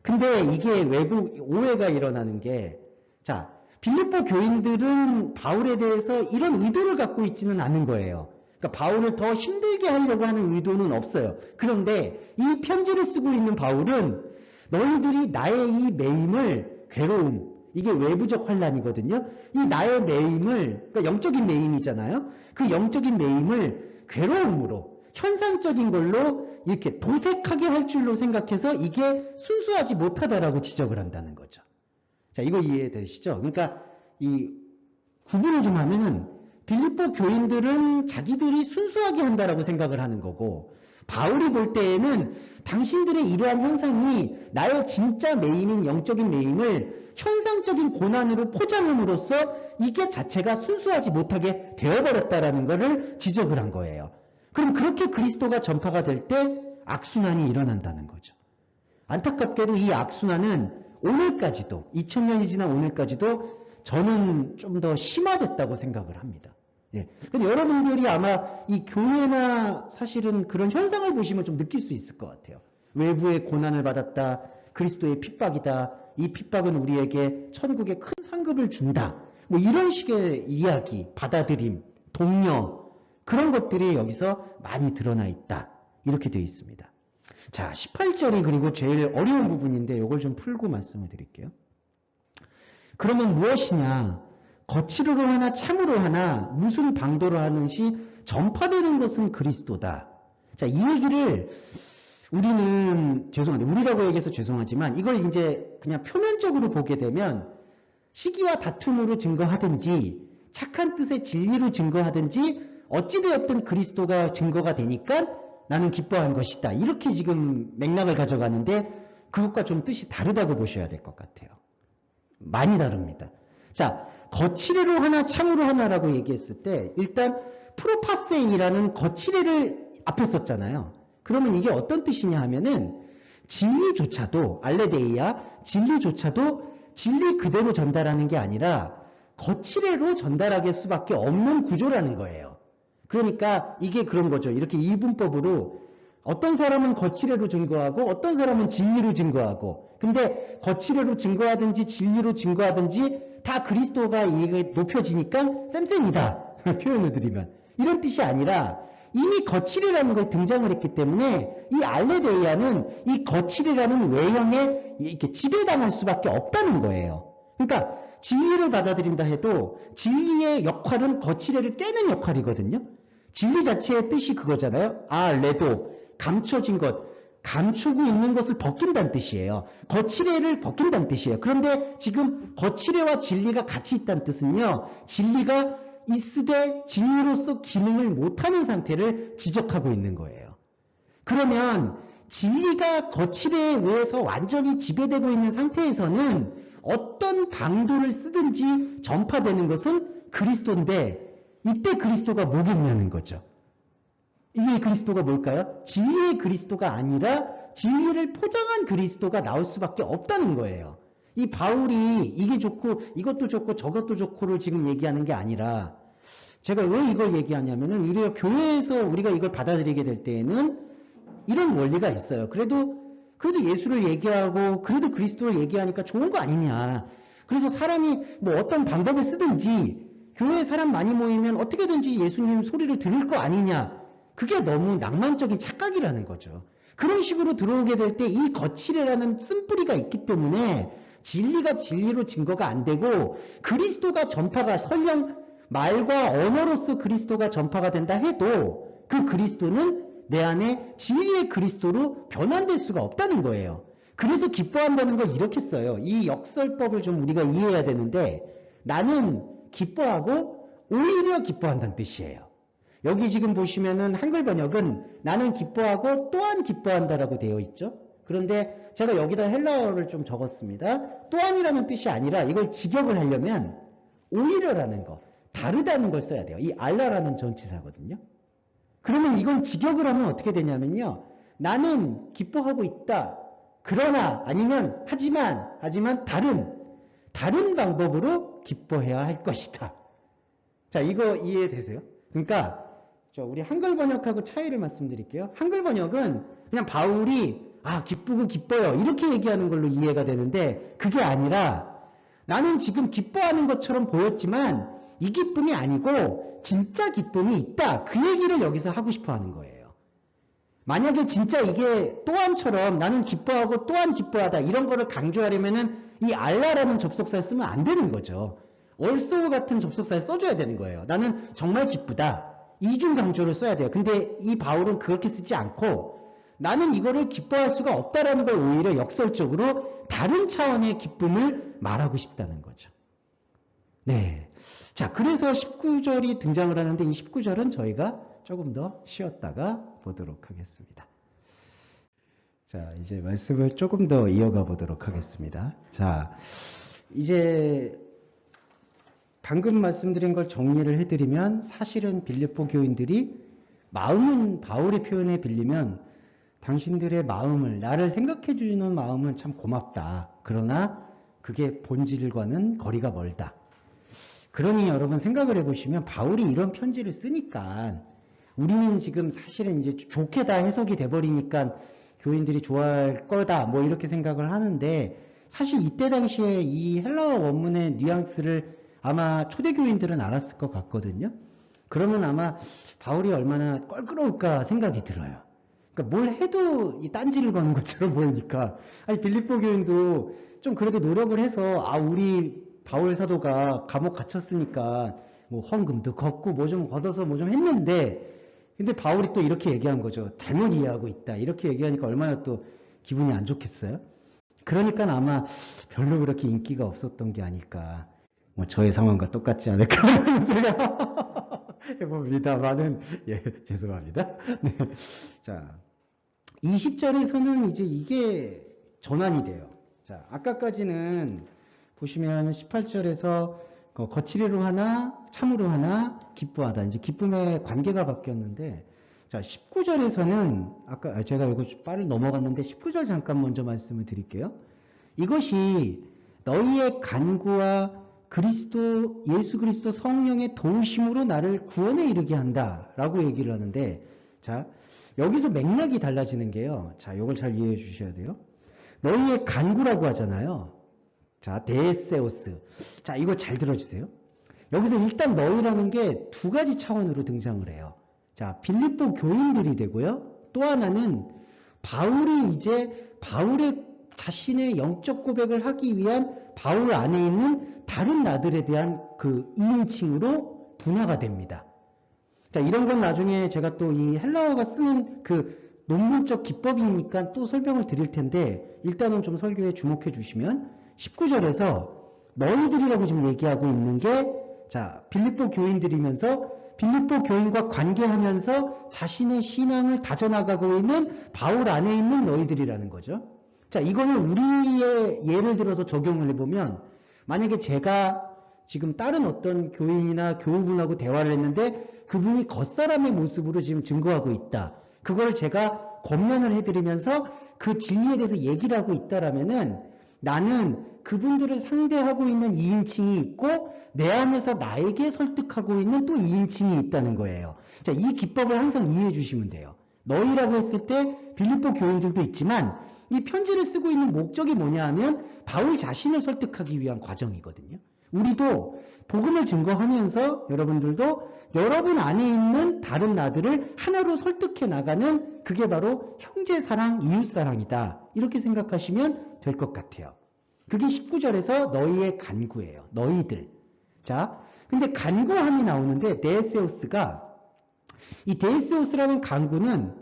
근데 이게 오해가 일어나는 게, 자, 빌립보 교인들은 바울에 대해서 이런 의도를 갖고 있지는 않은 거예요. 그러니까 바울을 더 힘들게 하려고 하는 의도는 없어요. 그런데 이 편지를 쓰고 있는 바울은 너희들이 나의 이 매임을, 괴로움, 이게 외부적 환란이거든요. 이 나의 매임을, 그러니까 영적인 매임이잖아요. 그 영적인 매임을 괴로움으로, 현상적인 걸로 이렇게 도색하게 할 줄로 생각해서 이게 순수하지 못하다라고 지적을 한다는 거죠. 자, 이거 이해되시죠? 그러니까 이 구분을 좀 하면은 빌립보 교인들은 자기들이 순수하게 한다라고 생각을 하는 거고 바울이 볼 때에는 당신들의 이러한 현상이 나의 진짜 매임인 영적인 매임을 현상적인 고난으로 포장함으로써 이게 자체가 순수하지 못하게 되어버렸다라는 것을 지적을 한 거예요. 그럼 그렇게 그리스도가 전파가 될 때 악순환이 일어난다는 거죠. 안타깝게도 이 악순환은 오늘까지도 2000년이 지난 오늘까지도 저는 좀 더 심화됐다고 생각을 합니다. 예. 근데 여러분들이 아마 이 교회나 사실은 그런 현상을 보시면 좀 느낄 수 있을 것 같아요. 외부의 고난을 받았다. 그리스도의 핍박이다. 이 핍박은 우리에게 천국의 큰 상급을 준다. 뭐 이런 식의 이야기, 받아들임, 동료 그런 것들이 여기서 많이 드러나 있다. 이렇게 되어 있습니다. 자, 18절이 그리고 제일 어려운 부분인데 이걸 좀 풀고 말씀을 드릴게요. 그러면 무엇이냐? 거칠으로 하나 참으로 하나 무슨 방도로 하는지 전파되는 것은 그리스도다. 자, 이 얘기를 우리는 죄송한데 우리라고 얘기해서 죄송하지만 이걸 이제 그냥 표면적으로 보게 되면 시기와 다툼으로 증거하든지 착한 뜻의 진리로 증거하든지 어찌되었든 그리스도가 증거가 되니까 나는 기뻐한 것이다. 이렇게 지금 맥락을 가져가는데 그것과 좀 뜻이 다르다고 보셔야 될 것 같아요. 많이 다릅니다. 자, 거칠으로 하나 참으로 하나라고 얘기했을 때 일단 프로파세이라는 거치레를 앞에 썼잖아요. 그러면 이게 어떤 뜻이냐 하면은 진리조차도 알레데이아 진리조차도 진리 그대로 전달하는 게 아니라 거치레로 전달하게 수밖에 없는 구조라는 거예요. 그러니까 이게 그런 거죠. 이렇게 이분법으로 어떤 사람은 거치레로 증거하고 어떤 사람은 진리로 증거하고, 근데 거치레로 증거하든지 진리로 증거하든지 다 그리스도가 이게 높여지니까 쌤쌤이다. 표현을 드리면 이런 뜻이 아니라 이미 거칠이라는 걸 등장을 했기 때문에 이 알레데이아는 이 거칠이라는 외형에 이렇게 지배당할 수밖에 없다는 거예요. 그러니까 진리를 받아들인다 해도 진리의 역할은 거칠애를 깨는 역할이거든요. 진리 자체의 뜻이 그거잖아요. 레도 감춰진 것, 감추고 있는 것을 벗긴다는 뜻이에요. 거칠애를 벗긴다는 뜻이에요. 그런데 지금 거칠애와 진리가 같이 있다는 뜻은요, 진리가 있으되 진리로서 기능을 못하는 상태를 지적하고 있는 거예요. 그러면 진리가 거칠애에 의해서 완전히 지배되고 있는 상태에서는 어떤 방도를 쓰든지 전파되는 것은 그리스도인데, 이때 그리스도가 뭐겠냐는 거죠. 이게 그리스도가 뭘까요? 진리의 그리스도가 아니라 진리를 포장한 그리스도가 나올 수밖에 없다는 거예요. 이 바울이 이게 좋고 이것도 좋고 저것도 좋고를 지금 얘기하는 게 아니라, 제가 왜 이걸 얘기하냐면은 우리가 교회에서 우리가 이걸 받아들이게 될 때에는 이런 원리가 있어요. 그래도 예수를 얘기하고 그래도 그리스도를 얘기하니까 좋은 거 아니냐. 그래서 사람이 뭐 어떤 방법을 쓰든지 교회에 사람 많이 모이면 어떻게든지 예수님 소리를 들을 거 아니냐. 그게 너무 낭만적인 착각이라는 거죠. 그런 식으로 들어오게 될 때 이 거칠애라는 쓴뿌리가 있기 때문에 진리가 진리로 증거가 안 되고, 그리스도가 전파가 설령 말과 언어로서 그리스도가 전파가 된다 해도 그 그리스도는 내 안에 진리의 그리스도로 변환될 수가 없다는 거예요. 그래서 기뻐한다는 걸 이렇게 써요. 이 역설법을 좀 우리가 이해해야 되는데, 나는 기뻐하고 오히려 기뻐한다는 뜻이에요. 여기 지금 보시면은 한글 번역은 나는 기뻐하고 또한 기뻐한다라고 되어 있죠. 그런데 제가 여기다 헬라어를 좀 적었습니다. 또한이라는 뜻이 아니라 이걸 직역을 하려면 오히려라는 거, 다르다는 걸 써야 돼요. 이 알라라는 전치사거든요. 그러면 이건 직역을 하면 어떻게 되냐면요, 나는 기뻐하고 있다. 그러나 아니면 하지만 다른 방법으로 기뻐해야 할 것이다. 자, 이거 이해되세요? 그러니까 우리 한글 번역하고 차이를 말씀드릴게요. 한글 번역은 그냥 바울이 기쁘고 기뻐요 이렇게 얘기하는 걸로 이해가 되는데, 그게 아니라 나는 지금 기뻐하는 것처럼 보였지만 이 기쁨이 아니고 진짜 기쁨이 있다. 그 얘기를 여기서 하고 싶어 하는 거예요. 만약에 진짜 이게 또한처럼 나는 기뻐하고 또한 기뻐하다 이런 거를 강조하려면은 이 알라라는 접속사를 쓰면 안 되는 거죠. also 같은 접속사를 써줘야 되는 거예요. 나는 정말 기쁘다. 이중 강조를 써야 돼요. 근데 이 바울은 그렇게 쓰지 않고 나는 이거를 기뻐할 수가 없다라는 걸 오히려 역설적으로 다른 차원의 기쁨을 말하고 싶다는 거죠. 네. 자, 그래서 19절이 등장을 하는데 이 19절은 저희가 조금 더 쉬었다가 보도록 하겠습니다. 자, 이제 말씀을 조금 더 이어가 보도록 하겠습니다. 자, 이제 방금 말씀드린 걸 정리를 해드리면, 사실은 빌립보 교인들이 마음은 바울의 표현에 빌리면 당신들의 마음을, 나를 생각해 주는 마음은 참 고맙다. 그러나 그게 본질과는 거리가 멀다. 그러니 여러분 생각을 해보시면 바울이 이런 편지를 쓰니까 우리는 지금 사실은 이제 좋게 다 해석이 돼버리니까 교인들이 좋아할 거다 뭐 이렇게 생각을 하는데, 사실 이때 당시에 이 헬라어 원문의 뉘앙스를 아마 초대교인들은 알았을 것 같거든요. 그러면 아마 바울이 얼마나 껄끄러울까 생각이 들어요. 그러니까 뭘 해도 이 딴지를 거는 것처럼 보이니까, 빌립보 교인도 좀 그래도 노력을 해서 우리 바울 사도가 감옥 갇혔으니까 뭐 헌금도 걷고 뭐 좀 걷어서 뭐 좀 했는데, 근데 바울이 또 이렇게 얘기한 거죠. 잘못 이해하고 있다. 이렇게 얘기하니까 얼마나 또 기분이 안 좋겠어요? 그러니까 아마 별로 그렇게 인기가 없었던 게 아닐까. 뭐 저의 상황과 똑같지 않을까 하는 생각 해봅니다만은, 죄송합니다. 네. 자, 20절에서는 이제 이게 전환이 돼요. 자, 아까까지는 보시면 18절에서 거칠이로 하나, 참으로 하나, 기뻐하다. 이제 기쁨의 관계가 바뀌었는데, 자, 19절에서는, 아까 제가 이거 빠르게 넘어갔는데, 19절 잠깐 먼저 말씀을 드릴게요. 이것이 너희의 간구와 예수 그리스도 성령의 도우심으로 나를 구원에 이르게 한다. 라고 얘기를 하는데, 자, 여기서 맥락이 달라지는 게요. 자, 이걸 잘 이해해 주셔야 돼요. 너희의 간구라고 하잖아요. 자, 데세오스. 자, 이거 잘 들어주세요. 여기서 일단 너희라는 게 두 가지 차원으로 등장을 해요. 자, 빌립보 교인들이 되고요. 또 하나는 바울의 자신의 영적 고백을 하기 위한 바울 안에 있는 다른 나들에 대한 그 2인칭으로 분화가 됩니다. 자, 이런 건 나중에 제가 또 이 헬라어가 쓰는 그 논문적 기법이니까 또 설명을 드릴 텐데, 일단은 좀 설교에 주목해 주시면, 19절에서 너희들이라고 지금 얘기하고 있는 게, 자, 빌립보 교인들이면서 빌립보 교인과 관계하면서 자신의 신앙을 다져나가고 있는 바울 안에 있는 너희들이라는 거죠. 자, 이거는 우리의 예를 들어서 적용을 해보면, 만약에 제가 지금 다른 어떤 교인이나 교우분하고 대화를 했는데 그분이 겉사람의 모습으로 지금 증거하고 있다. 그걸 제가 권면을 해드리면서 그 진리에 대해서 얘기를 하고 있다라면은 나는 그분들을 상대하고 있는 2인칭이 있고 내 안에서 나에게 설득하고 있는 또 2인칭이 있다는 거예요. 자, 이 기법을 항상 이해해 주시면 돼요. 너희라고 했을 때 빌립보 교인들도 있지만 이 편지를 쓰고 있는 목적이 뭐냐 하면 바울 자신을 설득하기 위한 과정이거든요. 우리도 복음을 증거하면서 여러분들도 여러분 안에 있는 다른 나들을 하나로 설득해 나가는 그게 바로 형제사랑, 이웃사랑이다. 이렇게 생각하시면 될 것 같아요. 그게 19절에서 너희의 간구예요. 너희들. 자, 근데 간구함이 나오는데 데세우스가 이 데세우스라는 간구는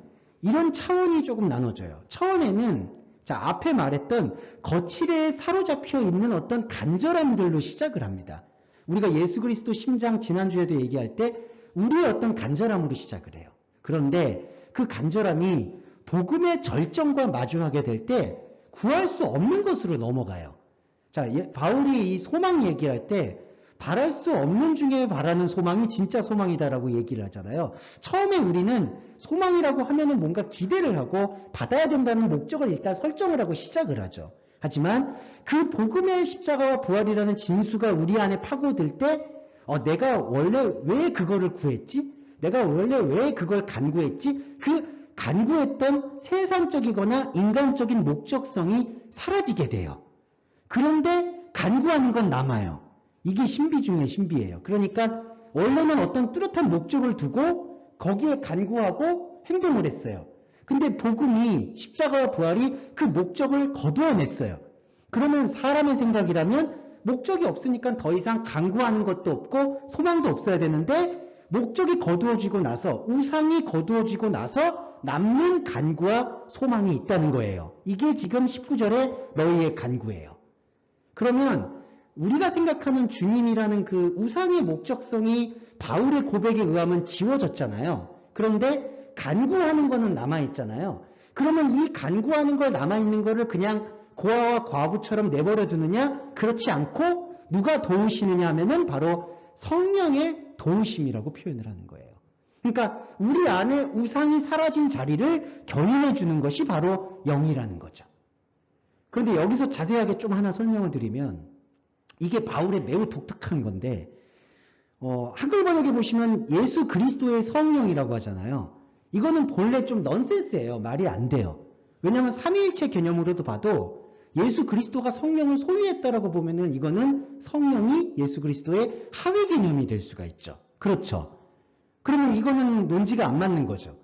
이런 차원이 조금 나눠져요. 처음에는 자, 앞에 말했던 거칠에 사로잡혀 있는 어떤 간절함들로 시작을 합니다. 우리가 예수 그리스도 심장 지난주에도 얘기할 때 우리의 어떤 간절함으로 시작을 해요. 그런데 그 간절함이 복음의 절정과 마주하게 될 때 구할 수 없는 것으로 넘어가요. 자, 바울이 이 소망 얘기할 때 바랄 수 없는 중에 바라는 소망이 진짜 소망이다라고 얘기를 하잖아요. 처음에 우리는 소망이라고 하면은 뭔가 기대를 하고 받아야 된다는 목적을 일단 설정을 하고 시작을 하죠. 하지만 그 복음의 십자가와 부활이라는 진수가 우리 안에 파고들 때 내가 원래 왜 그거를 구했지? 내가 원래 왜 그걸 간구했지? 그 간구했던 세상적이거나 인간적인 목적성이 사라지게 돼요. 그런데 간구하는 건 남아요. 이게 신비 중에 신비예요. 그러니까 원래는 어떤 뚜렷한 목적을 두고 거기에 간구하고 행동을 했어요. 근데 복음이 십자가와 부활이 그 목적을 거두어냈어요. 그러면 사람의 생각이라면 목적이 없으니까 더 이상 간구하는 것도 없고 소망도 없어야 되는데 목적이 거두어지고 나서 우상이 거두어지고 나서 남는 간구와 소망이 있다는 거예요. 이게 지금 19절에 너희의 간구예요. 그러면 우리가 생각하는 주님이라는 그 우상의 목적성이 바울의 고백에 의하면 지워졌잖아요. 그런데 간구하는 거는 남아있잖아요. 그러면 이 간구하는 거 남아있는 거를 그냥 고아와 과부처럼 내버려 두느냐? 그렇지 않고 누가 도우시느냐 하면은 바로 성령의 도우심이라고 표현을 하는 거예요. 그러니까 우리 안에 우상이 사라진 자리를 견인해 주는 것이 바로 영이라는 거죠. 그런데 여기서 자세하게 좀 하나 설명을 드리면 이게 바울의 매우 독특한 건데 한글 번역에 보시면 예수 그리스도의 성령이라고 하잖아요. 이거는 본래 좀 넌센스예요. 말이 안 돼요. 왜냐하면 삼위일체 개념으로도 봐도 예수 그리스도가 성령을 소유했다라고 보면은 이거는 성령이 예수 그리스도의 하위 개념이 될 수가 있죠. 그렇죠. 그러면 이거는 논지가 안 맞는 거죠.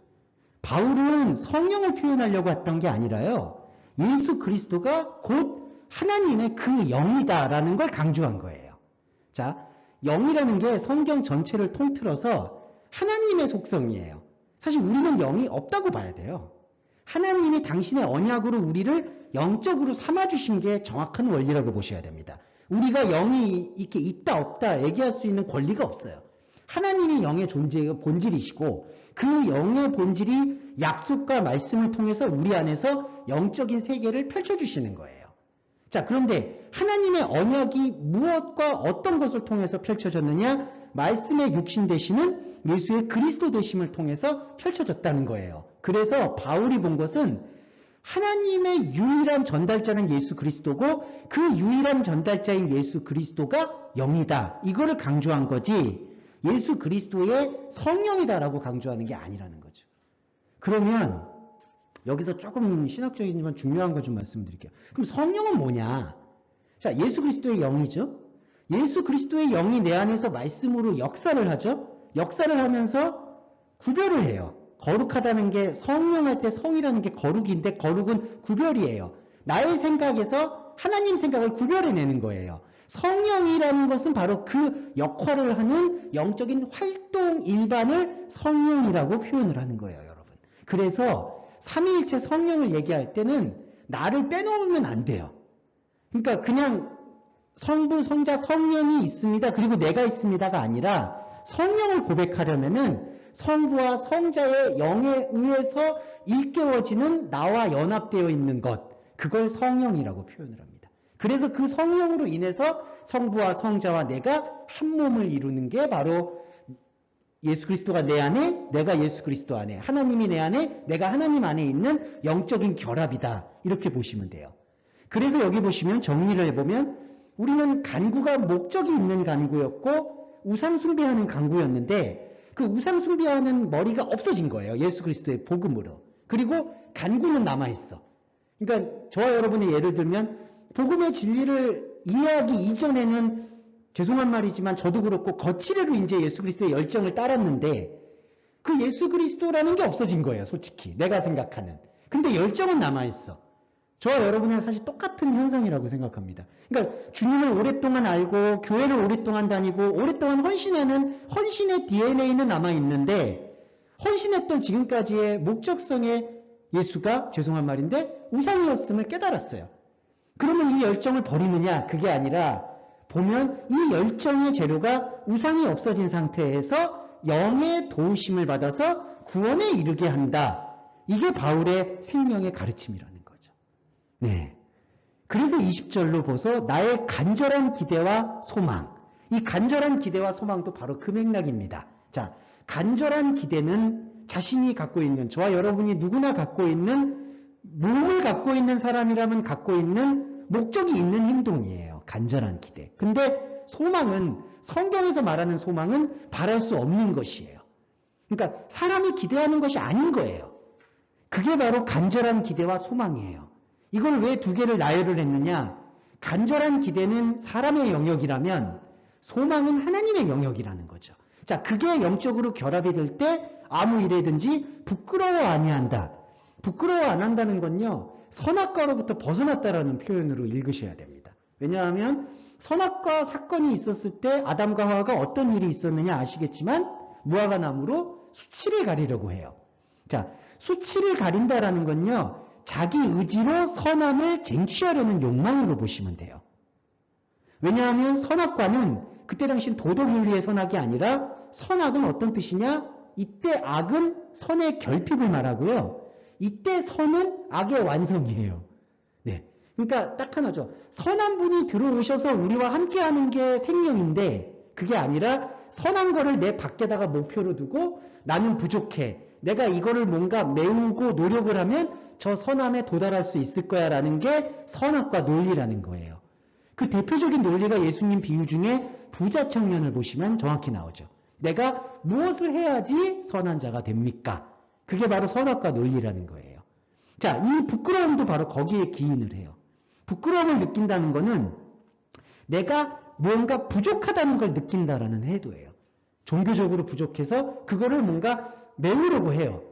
바울은 성령을 표현하려고 했던 게 아니라요. 예수 그리스도가 곧 하나님의 그 영이다라는 걸 강조한 거예요. 자, 영이라는 게 성경 전체를 통틀어서 하나님의 속성이에요. 사실 우리는 영이 없다고 봐야 돼요. 하나님이 당신의 언약으로 우리를 영적으로 삼아주신 게 정확한 원리라고 보셔야 됩니다. 우리가 영이 이렇게 있다 없다 얘기할 수 있는 권리가 없어요. 하나님이 영의 존재의 본질이시고 그 영의 본질이 약속과 말씀을 통해서 우리 안에서 영적인 세계를 펼쳐주시는 거예요. 자, 그런데 하나님의 언약이 무엇과 어떤 것을 통해서 펼쳐졌느냐? 말씀의 육신 되시는 예수의 그리스도 되심을 통해서 펼쳐졌다는 거예요. 그래서 바울이 본 것은 하나님의 유일한 전달자는 예수 그리스도고 그 유일한 전달자인 예수 그리스도가 영이다. 이거를 강조한 거지 예수 그리스도의 성령이다라고 강조하는 게 아니라는 거죠. 그러면 여기서 조금 신학적이지만 중요한 거 좀 말씀드릴게요. 그럼 성령은 뭐냐? 자, 예수 그리스도의 영이죠. 예수 그리스도의 영이 내 안에서 말씀으로 역사를 하죠. 역사를 하면서 구별을 해요. 거룩하다는 게 성령할 때 성이라는 게 거룩인데 거룩은 구별이에요. 나의 생각에서 하나님 생각을 구별해내는 거예요. 성령이라는 것은 바로 그 역할을 하는 영적인 활동 일반을 성령이라고 표현을 하는 거예요, 여러분. 그래서 삼위일체 성령을 얘기할 때는 나를 빼놓으면 안 돼요. 그러니까 그냥 성부, 성자, 성령이 있습니다. 그리고 내가 있습니다가 아니라 성령을 고백하려면은 성부와 성자의 영에 의해서 일깨워지는 나와 연합되어 있는 것, 그걸 성령이라고 표현을 합니다. 그래서 그 성령으로 인해서 성부와 성자와 내가 한 몸을 이루는 게 바로 예수 그리스도가 내 안에, 내가 예수 그리스도 안에, 하나님이 내 안에, 내가 하나님 안에 있는 영적인 결합이다. 이렇게 보시면 돼요. 그래서 여기 보시면 정리를 해보면 우리는 간구가 목적이 있는 간구였고 우상 숭배하는 간구였는데 그 우상 숭배하는 머리가 없어진 거예요. 예수 그리스도의 복음으로. 그리고 간구는 남아있어. 그러니까 저와 여러분의 예를 들면 복음의 진리를 이해하기 이전에는 죄송한 말이지만 저도 그렇고 거칠애로 이제 예수 그리스도의 열정을 따랐는데 그 예수 그리스도라는 게 없어진 거예요. 솔직히 내가 생각하는. 근데 열정은 남아있어. 저와 여러분은 사실 똑같은 현상이라고 생각합니다. 그러니까 주님을 오랫동안 알고 교회를 오랫동안 다니고 오랫동안 헌신하는 헌신의 DNA는 남아있는데 헌신했던 지금까지의 목적성의 예수가 죄송한 말인데 우상이었음을 깨달았어요. 그러면 이 열정을 버리느냐? 그게 아니라 보면 이 열정의 재료가 우상이 없어진 상태에서 영의 도우심을 받아서 구원에 이르게 한다. 이게 바울의 생명의 가르침이라는 거죠. 네. 그래서 20절로 보서 나의 간절한 기대와 소망. 이 간절한 기대와 소망도 바로 그 맥락입니다. 자, 간절한 기대는 자신이 갖고 있는, 저와 여러분이 누구나 갖고 있는, 몸을 갖고 있는 사람이라면 갖고 있는 목적이 있는 행동이에요. 간절한 기대. 근데 소망은, 성경에서 말하는 소망은 바랄 수 없는 것이에요. 그러니까 사람이 기대하는 것이 아닌 거예요. 그게 바로 간절한 기대와 소망이에요. 이걸 왜 두 개를 나열을 했느냐? 간절한 기대는 사람의 영역이라면 소망은 하나님의 영역이라는 거죠. 자, 그게 영적으로 결합이 될 때 아무 일에든지 부끄러워 아니한다. 부끄러워 안 한다는 건요, 선악과로부터 벗어났다라는 표현으로 읽으셔야 됩니다. 왜냐하면 선악과 사건이 있었을 때 아담과 하와가 어떤 일이 있었느냐 아시겠지만 무화과 나무로 수치를 가리려고 해요. 자, 수치를 가린다라는 건요, 자기 의지로 선함을 쟁취하려는 욕망으로 보시면 돼요. 왜냐하면 선악과는 그때 당시 도덕윤리의 선악이 아니라 선악은 어떤 뜻이냐? 이때 악은 선의 결핍을 말하고요. 이때 선은 악의 완성이에요. 네. 그러니까 딱 하나죠. 선한 분이 들어오셔서 우리와 함께하는 게 생명인데 그게 아니라 선한 거를 내 밖에다가 목표로 두고 나는 부족해. 내가 이거를 뭔가 메우고 노력을 하면 저 선함에 도달할 수 있을 거야 라는 게 선악과 논리라는 거예요. 그 대표적인 논리가 예수님 비유 중에 부자 청년을 보시면 정확히 나오죠. 내가 무엇을 해야지 선한 자가 됩니까? 그게 바로 선악과 논리라는 거예요. 자, 이 부끄러움도 바로 거기에 기인을 해요. 부끄러움을 느낀다는 거는 내가 뭔가 부족하다는 걸 느낀다라는 해도예요. 종교적으로 부족해서 그거를 뭔가 메우려고 해요.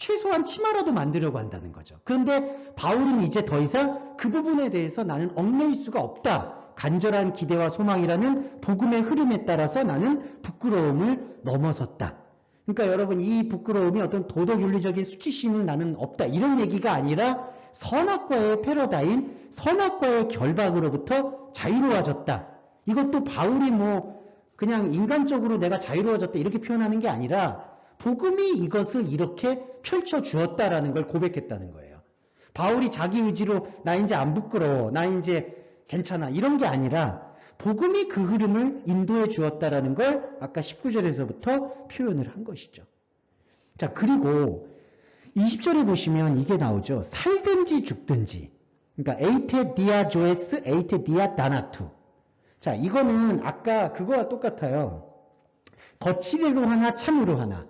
최소한 치마라도 만들려고 한다는 거죠. 그런데 바울은 이제 더 이상 그 부분에 대해서 나는 얽매일 수가 없다. 간절한 기대와 소망이라는 복음의 흐름에 따라서 나는 부끄러움을 넘어섰다. 그러니까 여러분, 이 부끄러움이 어떤 도덕윤리적인 수치심은 나는 없다. 이런 얘기가 아니라 선악과의 패러다임, 선악과의 결박으로부터 자유로워졌다. 이것도 바울이 뭐 그냥 인간적으로 내가 자유로워졌다 이렇게 표현하는 게 아니라 복음이 이것을 이렇게 펼쳐주었다라는 걸 고백했다는 거예요. 바울이 자기 의지로 나 이제 안 부끄러워, 나 이제 괜찮아. 이런 게 아니라 복음이 그 흐름을 인도해 주었다라는 걸 아까 19절에서부터 표현을 한 것이죠. 자, 그리고 20절에 보시면 이게 나오죠. 살든지 죽든지. 그러니까 에이테 디아 조에스 에이테 디아 다나투. 자, 이거는 아까 그거와 똑같아요. 거칠이로 하나 참으로 하나.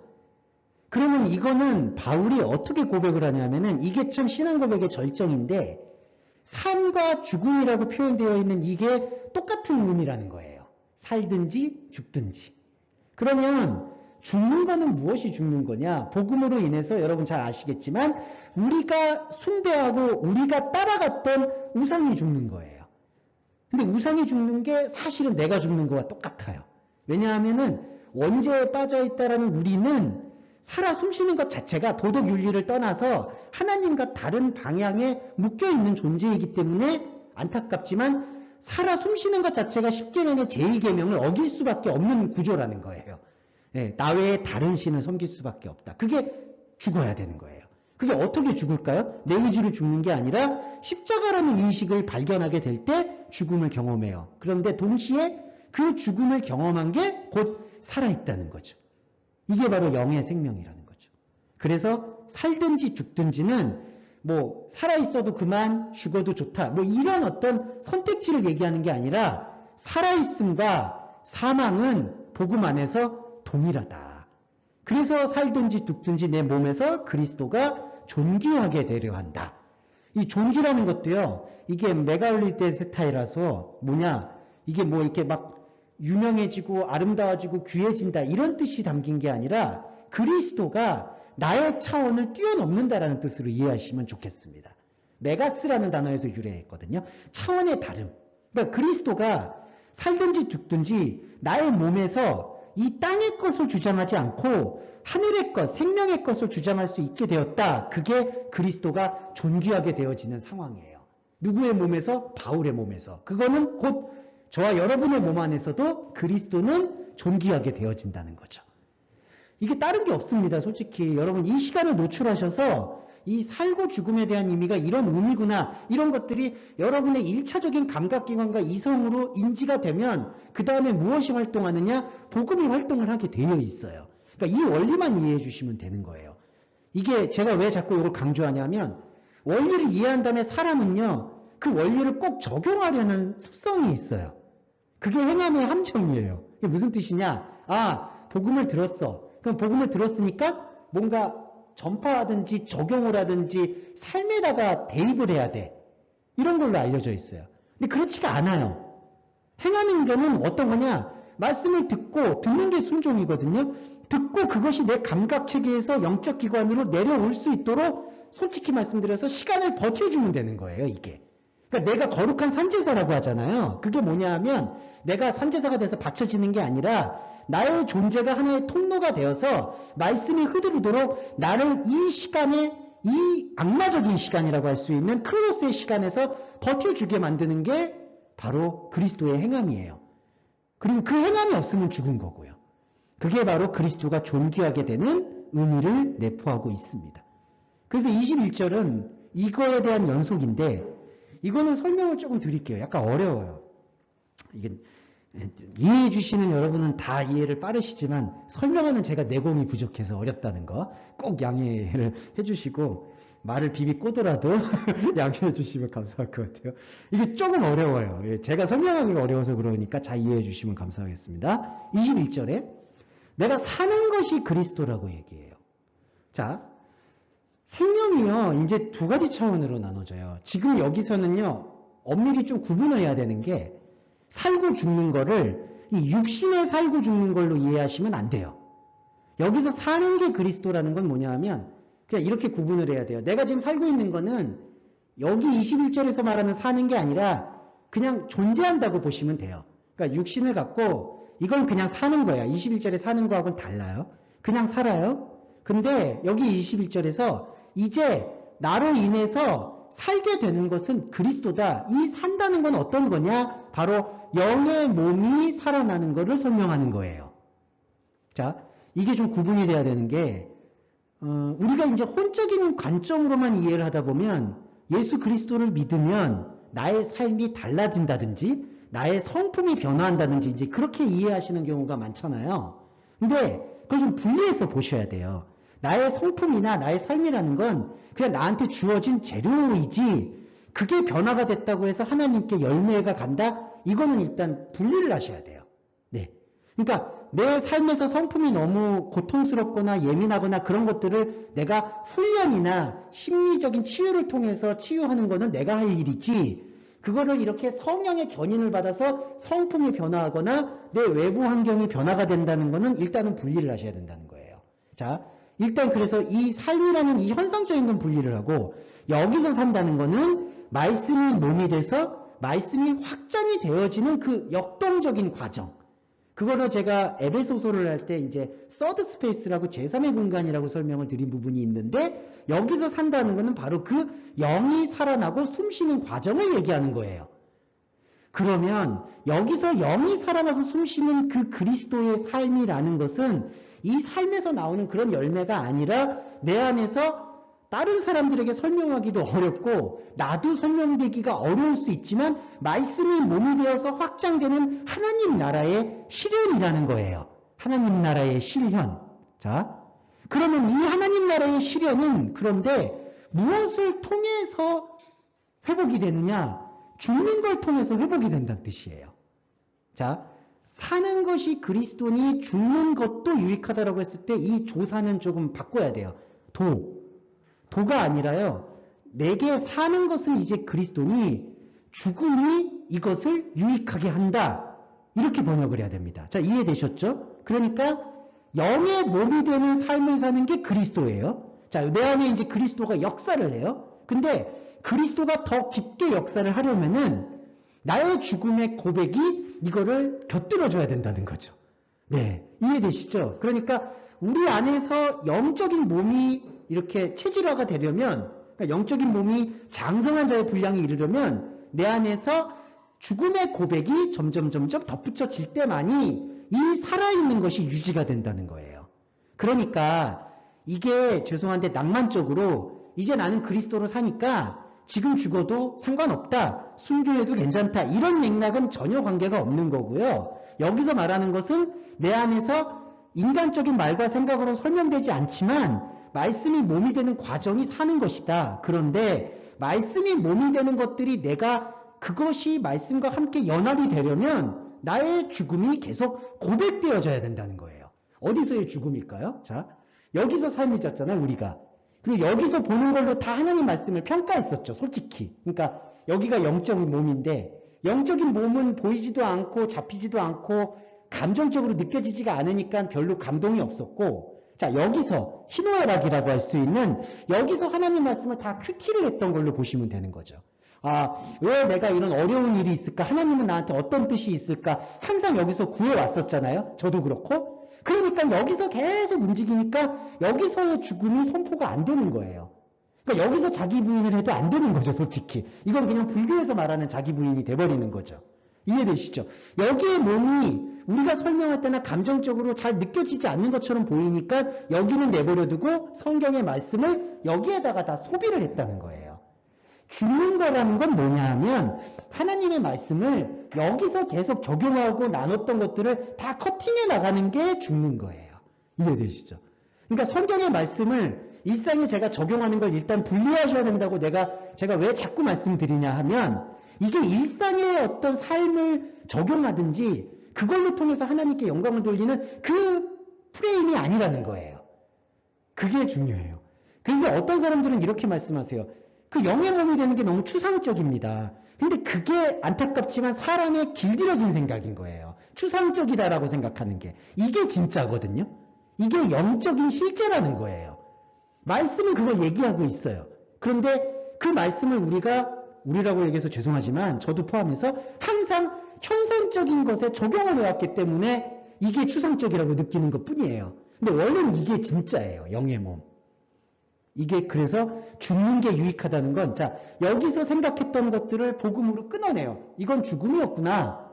그러면 이거는 바울이 어떻게 고백을 하냐면은 이게 참 신앙 고백의 절정인데 삶과 죽음이라고 표현되어 있는 이게 똑같은 의미라는 거예요. 살든지 죽든지. 그러면 죽는 거는 무엇이 죽는 거냐? 복음으로 인해서 여러분 잘 아시겠지만 우리가 숭배하고 우리가 따라갔던 우상이 죽는 거예요. 근데 우상이 죽는 게 사실은 내가 죽는 거와 똑같아요. 왜냐하면은 원죄에 빠져 있다라는 우리는 살아 숨쉬는 것 자체가 도덕 윤리를 떠나서 하나님과 다른 방향에 묶여있는 존재이기 때문에 안타깝지만 살아 숨쉬는 것 자체가 10계명의 제2계명을 어길 수밖에 없는 구조라는 거예요. 네, 나 외에 다른 신을 섬길 수밖에 없다. 그게 죽어야 되는 거예요. 그게 어떻게 죽을까요? 내 의지로 죽는 게 아니라 십자가라는 인식을 발견하게 될 때 죽음을 경험해요. 그런데 동시에 그 죽음을 경험한 게 곧 살아있다는 거죠. 이게 바로 영의 생명이라는 거죠. 그래서 살든지 죽든지는 뭐 살아있어도 그만 죽어도 좋다 뭐 이런 어떤 선택지를 얘기하는 게 아니라 살아있음과 사망은 복음 안에서 동일하다. 그래서 살든지 죽든지 내 몸에서 그리스도가 존귀하게 되려 한다. 이 존귀라는 것도요. 이게 메갈리데스타이라서 뭐냐 이게 뭐 이렇게 막 유명해지고 아름다워지고 귀해진다 이런 뜻이 담긴 게 아니라 그리스도가 나의 차원을 뛰어넘는다라는 뜻으로 이해하시면 좋겠습니다. 메가스라는 단어에서 유래했거든요. 차원의 다름. 그러니까 그리스도가 살든지 죽든지 나의 몸에서 이 땅의 것을 주장하지 않고 하늘의 것, 생명의 것을 주장할 수 있게 되었다. 그게 그리스도가 존귀하게 되어지는 상황이에요. 누구의 몸에서? 바울의 몸에서. 그거는 곧 저와 여러분의 몸 안에서도 그리스도는 존귀하게 되어진다는 거죠. 이게 다른 게 없습니다. 솔직히 여러분 이 시간을 노출하셔서 이 살고 죽음에 대한 의미가 이런 의미구나 이런 것들이 여러분의 1차적인 감각기관과 이성으로 인지가 되면 그 다음에 무엇이 활동하느냐? 복음이 활동을 하게 되어 있어요. 그러니까 이 원리만 이해해 주시면 되는 거예요. 이게 제가 왜 자꾸 이걸 강조하냐면 원리를 이해한 다음에 사람은요 그 원리를 꼭 적용하려는 습성이 있어요. 그게 행함의 함정이에요. 이게 무슨 뜻이냐? 아, 복음을 들었어. 그럼 복음을 들었으니까 뭔가 전파하든지 적용을 하든지 삶에다가 대입을 해야 돼. 이런 걸로 알려져 있어요. 근데 그렇지가 않아요. 행하는 거는 어떤 거냐? 말씀을 듣고 듣는 게 순종이거든요. 듣고 그것이 내 감각체계에서 영적 기관으로 내려올 수 있도록 솔직히 말씀드려서 시간을 버텨주면 되는 거예요. 이게. 그러니까 내가 거룩한 산제사라고 하잖아요. 그게 뭐냐 하면 내가 산제사가 돼서 바쳐지는 게 아니라 나의 존재가 하나의 통로가 되어서 말씀이 흐르도록 나를 이 시간에 이 악마적인 시간이라고 할 수 있는 크로노스의 시간에서 버텨주게 만드는 게 바로 그리스도의 행함이에요. 그리고 그 행함이 없으면 죽은 거고요. 그게 바로 그리스도가 존귀하게 되는 의미를 내포하고 있습니다. 그래서 21절은 이거에 대한 연속인데 이거는 설명을 조금 드릴게요. 약간 어려워요. 이게 이해해 주시는 여러분은 다 이해를 빠르시지만 설명하는 제가 내공이 부족해서 어렵다는 거 꼭 양해를 해주시고 말을 비비 꼬더라도 양해해 주시면 감사할 것 같아요. 이게 조금 어려워요. 제가 설명하기가 어려워서 그러니까 잘 이해해 주시면 감사하겠습니다. 21절에 내가 사는 것이 그리스도라고 얘기해요. 자, 생명이요 이제 두 가지 차원으로 나눠져요. 지금 여기서는요 엄밀히 좀 구분을 해야 되는 게 살고 죽는 거를 이 육신에 살고 죽는 걸로 이해하시면 안 돼요. 여기서 사는 게 그리스도라는 건 뭐냐 하면 그냥 이렇게 구분을 해야 돼요. 내가 지금 살고 있는 거는 여기 21절에서 말하는 사는 게 아니라 그냥 존재한다고 보시면 돼요. 그러니까 육신을 갖고 이건 그냥 사는 거야. 21절에 사는 거하고는 달라요. 그냥 살아요. 근데 여기 21절에서 이제 나로 인해서 살게 되는 것은 그리스도다. 이 산다는 건 어떤 거냐? 바로 영의 몸이 살아나는 것을 설명하는 거예요. 자, 이게 좀 구분이 돼야 되는 게 우리가 이제 혼적인 관점으로만 이해를 하다 보면 예수 그리스도를 믿으면 나의 삶이 달라진다든지 나의 성품이 변화한다든지 이제 그렇게 이해하시는 경우가 많잖아요. 근데 그걸 좀 분리해서 보셔야 돼요. 나의 성품이나 나의 삶이라는 건 그냥 나한테 주어진 재료이지 그게 변화가 됐다고 해서 하나님께 열매가 간다? 이거는 일단 분리를 하셔야 돼요. 네. 그러니까 내 삶에서 성품이 너무 고통스럽거나 예민하거나 그런 것들을 내가 훈련이나 심리적인 치유를 통해서 치유하는 거는 내가 할 일이지 그거를 이렇게 성령의 견인을 받아서 성품이 변화하거나 내 외부 환경이 변화가 된다는 거는 일단은 분리를 하셔야 된다는 거예요. 자, 일단 그래서 이 삶이라는 이 현상적인 건 분리를 하고 여기서 산다는 거는 말씀이 몸이 돼서 말씀이 확장이 되어지는 그 역동적인 과정. 그거를 제가 에베소서를 할 때 이제 서드 스페이스라고 제3의 공간이라고 설명을 드린 부분이 있는데 여기서 산다는 것은 바로 그 영이 살아나고 숨쉬는 과정을 얘기하는 거예요. 그러면 여기서 영이 살아나서 숨쉬는 그 그리스도의 삶이라는 것은 이 삶에서 나오는 그런 열매가 아니라 내 안에서 다른 사람들에게 설명하기도 어렵고 나도 설명되기가 어려울 수 있지만 말씀이 몸이 되어서 확장되는 하나님 나라의 실현이라는 거예요. 하나님 나라의 실현. 자, 그러면 이 하나님 나라의 실현은 그런데 무엇을 통해서 회복이 되느냐? 죽는 걸 통해서 회복이 된다는 뜻이에요. 자, 사는 것이 그리스도니 죽는 것도 유익하다라고 했을 때 이 조사는 조금 바꿔야 돼요. 도가 아니라요. 내게 사는 것은 이제 그리스도니 죽음이 이것을 유익하게 한다. 이렇게 번역을 해야 됩니다. 자, 이해되셨죠? 그러니까 영의 몸이 되는 삶을 사는 게 그리스도예요. 자, 내 안에 이제 그리스도가 역사를 해요. 근데 그리스도가 더 깊게 역사를 하려면은 나의 죽음의 고백이 이거를 곁들여줘야 된다는 거죠. 네, 이해되시죠? 그러니까 우리 안에서 영적인 몸이 이렇게 체질화가 되려면, 그러니까 영적인 몸이 장성한 자의 분량에 이르려면 내 안에서 죽음의 고백이 점점 덧붙여질 때만이 이 살아있는 것이 유지가 된다는 거예요. 그러니까 이게 죄송한데 낭만적으로 이제 나는 그리스도로 사니까 지금 죽어도 상관없다, 순교해도 괜찮다 이런 맥락은 전혀 관계가 없는 거고요. 여기서 말하는 것은 내 안에서 인간적인 말과 생각으로 설명되지 않지만 말씀이 몸이 되는 과정이 사는 것이다. 그런데 말씀이 몸이 되는 것들이 내가 그것이 말씀과 함께 연합이 되려면 나의 죽음이 계속 고백되어져야 된다는 거예요. 어디서의 죽음일까요? 자, 여기서 삶이 졌잖아요, 우리가. 그리고 여기서 보는 걸로 다 하나님 말씀을 평가했었죠, 솔직히. 그러니까 여기가 영적인 몸인데 영적인 몸은 보이지도 않고 잡히지도 않고 감정적으로 느껴지지가 않으니까 별로 감동이 없었고 자, 여기서 희노애락이라고 할 수 있는 여기서 하나님 말씀을 다 큐티를 했던 걸로 보시면 되는 거죠. 아, 왜 내가 이런 어려운 일이 있을까? 하나님은 나한테 어떤 뜻이 있을까? 항상 여기서 구해왔었잖아요. 저도 그렇고. 그러니까 여기서 계속 움직이니까 여기서의 죽음이 선포가 안 되는 거예요. 그러니까 여기서 자기 부인을 해도 안 되는 거죠, 솔직히. 이건 그냥 불교에서 말하는 자기 부인이 돼버리는 거죠. 이해되시죠? 여기에 몸이 우리가 설명할 때나 감정적으로 잘 느껴지지 않는 것처럼 보이니까 여기는 내버려두고 성경의 말씀을 여기에다가 다 소비를 했다는 거예요. 죽는 거라는 건 뭐냐 하면 하나님의 말씀을 여기서 계속 적용하고 나눴던 것들을 다 커팅해 나가는 게 죽는 거예요. 이해되시죠? 그러니까 성경의 말씀을 일상에 제가 적용하는 걸 일단 분리하셔야 된다고 제가 왜 자꾸 말씀드리냐 하면 이게 일상의 어떤 삶을 적용하든지 그걸로 통해서 하나님께 영광을 돌리는 그 프레임이 아니라는 거예요. 그게 중요해요. 그래서 어떤 사람들은 이렇게 말씀하세요. 그 영의 몸이 되는 게 너무 추상적입니다. 근데 그게 안타깝지만 사람의 길들여진 생각인 거예요. 추상적이다라고 생각하는 게. 이게 진짜거든요. 이게 영적인 실제라는 거예요. 말씀은 그걸 얘기하고 있어요. 그런데 그 말씀을 우리라고 얘기해서 죄송하지만 저도 포함해서 항상 현상적인 것에 적용을 해왔기 때문에 이게 추상적이라고 느끼는 것 뿐이에요. 근데 원래는 이게 진짜예요. 영의 몸. 이게 그래서 죽는 게 유익하다는 건 자, 여기서 생각했던 것들을 복음으로 끊어내요. 이건 죽음이었구나.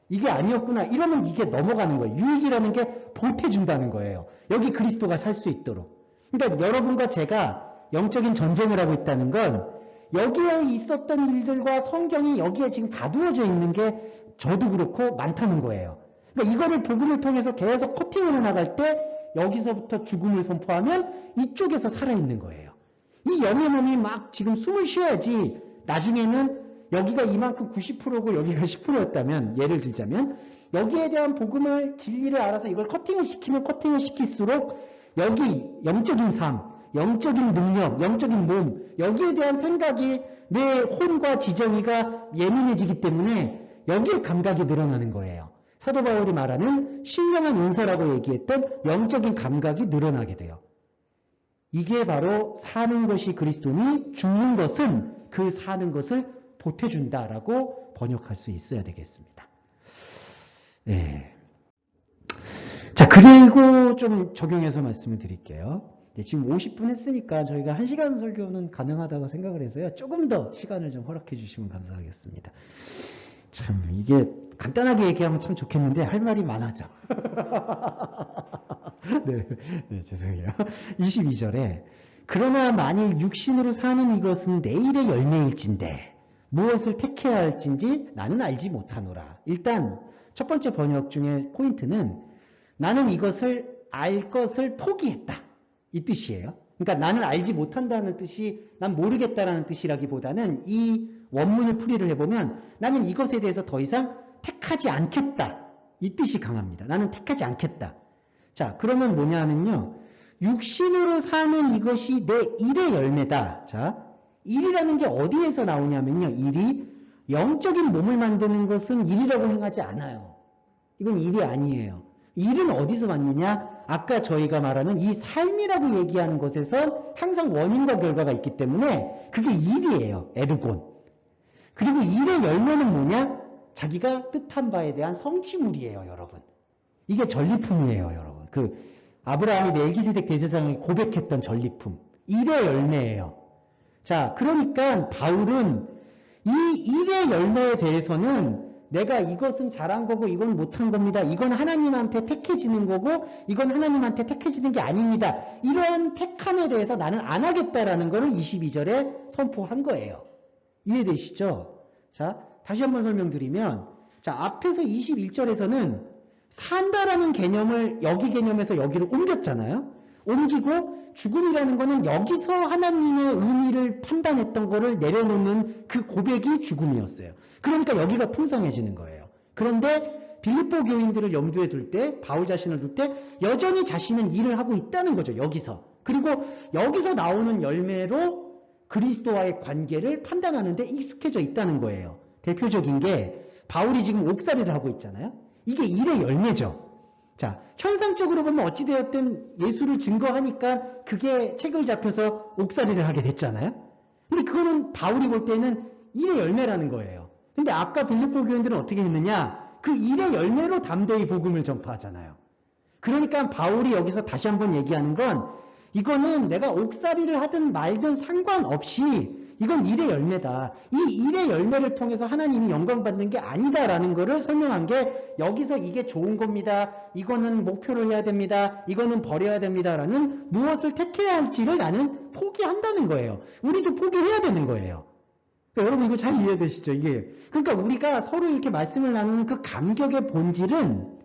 이게 아니었구나. 이러면 이게 넘어가는 거예요. 유익이라는 게 보태준다는 거예요. 여기 그리스도가 살 수 있도록. 그러니까 여러분과 제가 영적인 전쟁을 하고 있다는 건 여기에 있었던 일들과 성경이 여기에 지금 가두어져 있는 게 저도 그렇고 많다는 거예요. 그러니까 이거를 복음을 통해서 계속 코팅을 해나갈 때 여기서부터 죽음을 선포하면 이쪽에서 살아있는 거예요. 이 영의 몸이 막 지금 숨을 쉬어야지 나중에는 여기가 이만큼 90%고 여기가 10%였다면 예를 들자면 여기에 대한 복음을 진리를 알아서 이걸 커팅을 시키면 커팅을 시킬수록 여기 영적인 삶, 영적인 능력, 영적인 몸 여기에 대한 생각이 내 혼과 지정이가 예민해지기 때문에 여기에 감각이 늘어나는 거예요. 사도 바울이 말하는 신령한 은사라고 얘기했던 영적인 감각이 늘어나게 돼요. 이게 바로 사는 것이 그리스도니 죽는 것은 그 사는 것을 보태준다라고 번역할 수 있어야 되겠습니다. 네. 자, 그리고 좀 적용해서 말씀을 드릴게요. 네, 지금 50분 했으니까 저희가 1시간 설교는 가능하다고 생각을 해서요. 조금 더 시간을 좀 허락해 주시면 감사하겠습니다. 참, 이게 간단하게 얘기하면 참 좋겠는데 할 말이 많아져. 네, 죄송해요. 22절에 그러나 만일 육신으로 사는 이것은 내일의 열매일진데 무엇을 택해야 할진지 나는 알지 못하노라. 일단 첫 번째 번역 중에 포인트는 나는 이것을 알 것을 포기했다. 이 뜻이에요. 그러니까 나는 알지 못한다는 뜻이 난 모르겠다라는 뜻이라기보다는 이 원문을 풀이를 해보면 나는 이것에 대해서 더 이상 택하지 않겠다. 이 뜻이 강합니다. 나는 택하지 않겠다. 자, 그러면 뭐냐 하면요. 육신으로 사는 이것이 내 일의 열매다. 자, 일이라는 게 어디에서 나오냐면요. 일이 영적인 몸을 만드는 것은 일이라고 행하지 않아요. 이건 일이 아니에요. 일은 어디서 왔느냐? 아까 저희가 말하는 이 삶이라고 얘기하는 것에서 항상 원인과 결과가 있기 때문에 그게 일이에요. 에르곤. 그리고 일의 열매는 뭐냐? 자기가 뜻한 바에 대한 성취물이에요, 여러분. 이게 전리품이에요, 여러분. 그 아브라함이 멜기세덱 대제사장이 고백했던 전리품. 일의 열매예요. 자, 그러니까 바울은 이 일의 열매에 대해서는 내가 이것은 잘한 거고 이건 못한 겁니다. 이건 하나님한테 택해지는 거고 이건 하나님한테 택해지는 게 아닙니다. 이러한 택함에 대해서 나는 안 하겠다라는 것을 22절에 선포한 거예요. 이해되시죠? 자, 다시 한번 설명드리면 자, 앞에서 21절에서는 산다라는 개념을 여기 개념에서 여기로 옮겼잖아요. 옮기고 죽음이라는 거는 여기서 하나님의 의미를 판단했던 거를 내려놓는 그 고백이 죽음이었어요. 그러니까 여기가 풍성해지는 거예요. 그런데 빌립보 교인들을 염두에 둘 때, 바울 자신을 둘 때 여전히 자신은 일을 하고 있다는 거죠. 여기서. 그리고 여기서 나오는 열매로 그리스도와의 관계를 판단하는데 익숙해져 있다는 거예요. 대표적인 게 바울이 지금 옥살이를 하고 있잖아요. 이게 일의 열매죠. 자, 현상적으로 보면 어찌되었든 예수를 증거하니까 그게 책을 잡혀서 옥살이를 하게 됐잖아요. 근데 그거는 바울이 볼 때는 일의 열매라는 거예요. 근데 아까 빌립보 교인들은 어떻게 했느냐? 그 일의 열매로 담대히 복음을 전파하잖아요. 그러니까 바울이 여기서 다시 한번 얘기하는 건 이거는 내가 옥살이를 하든 말든 상관없이 이건 일의 열매다. 이 일의 열매를 통해서 하나님이 영광 받는 게 아니다라는 것을 설명한 게 여기서 이게 좋은 겁니다. 이거는 목표로 해야 됩니다. 이거는 버려야 됩니다라는 무엇을 택해야 할지를 나는 포기한다는 거예요. 우리도 포기해야 되는 거예요. 그러니까 여러분 이거 잘 이해되시죠? 이게 그러니까 우리가 서로 이렇게 말씀을 나누는 그 감격의 본질은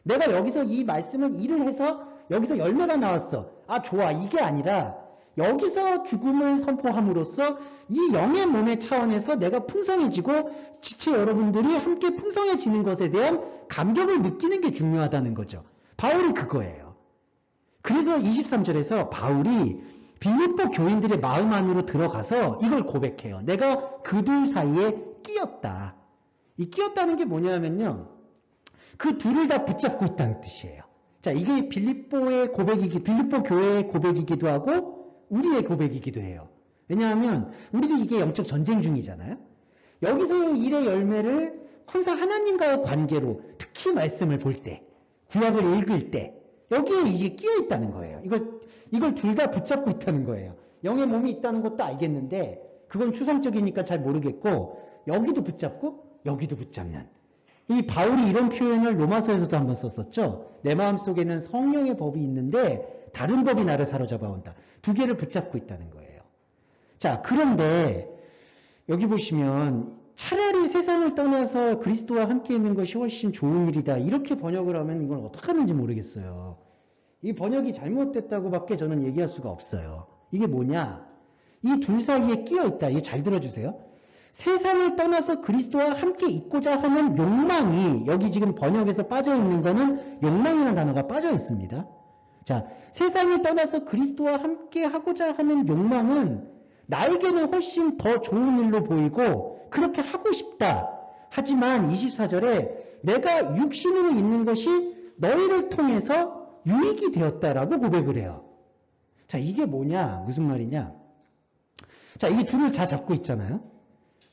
내가 여기서 이 말씀을 일을 해서 여기서 열매가 나왔어. 아 좋아 이게 아니라 여기서 죽음을 선포함으로써 이 영의 몸의 차원에서 내가 풍성해지고 지체 여러분들이 함께 풍성해지는 것에 대한 감격을 느끼는 게 중요하다는 거죠. 바울이 그거예요. 그래서 23절에서 바울이 빌립보 교인들의 마음 안으로 들어가서 이걸 고백해요. 내가 그들 사이에 끼었다. 이 끼었다는 게 뭐냐면요. 그 둘을 다 붙잡고 있다는 뜻이에요. 자, 이게 빌립보 교회의 고백이기도 하고 우리의 고백이기도 해요. 왜냐하면 우리도 이게 영적 전쟁 중이잖아요. 여기서의 일의 열매를 항상 하나님과의 관계로 특히 말씀을 볼 때, 구약을 읽을 때 여기에 이게 끼어 있다는 거예요. 이걸 둘 다 붙잡고 있다는 거예요. 영의 몸이 있다는 것도 알겠는데 그건 추상적이니까 잘 모르겠고 여기도 붙잡고 여기도 붙잡는 이 바울이 이런 표현을 로마서에서도 한번 썼었죠. 내 마음속에는 성령의 법이 있는데 다른 법이 나를 사로잡아 온다. 두 개를 붙잡고 있다는 거예요. 자, 그런데 여기 보시면 차라리 세상을 떠나서 그리스도와 함께 있는 것이 훨씬 좋은 일이다. 이렇게 번역을 하면 이걸 어떻게 하는지 모르겠어요. 이 번역이 잘못됐다고밖에 저는 얘기할 수가 없어요. 이게 뭐냐? 이 둘 사이에 끼어 있다. 이거 잘 들어주세요. 세상을 떠나서 그리스도와 함께 있고자 하는 욕망이, 여기 지금 번역에서 빠져 있는 거는 욕망이라는 단어가 빠져 있습니다. 자, 세상을 떠나서 그리스도와 함께 하고자 하는 욕망은 나에게는 훨씬 더 좋은 일로 보이고 그렇게 하고 싶다. 하지만 24절에 내가 육신으로 있는 것이 너희를 통해서 유익이 되었다라고 고백을 해요. 자, 이게 뭐냐? 무슨 말이냐? 자, 이 둘을 다 잡고 있잖아요.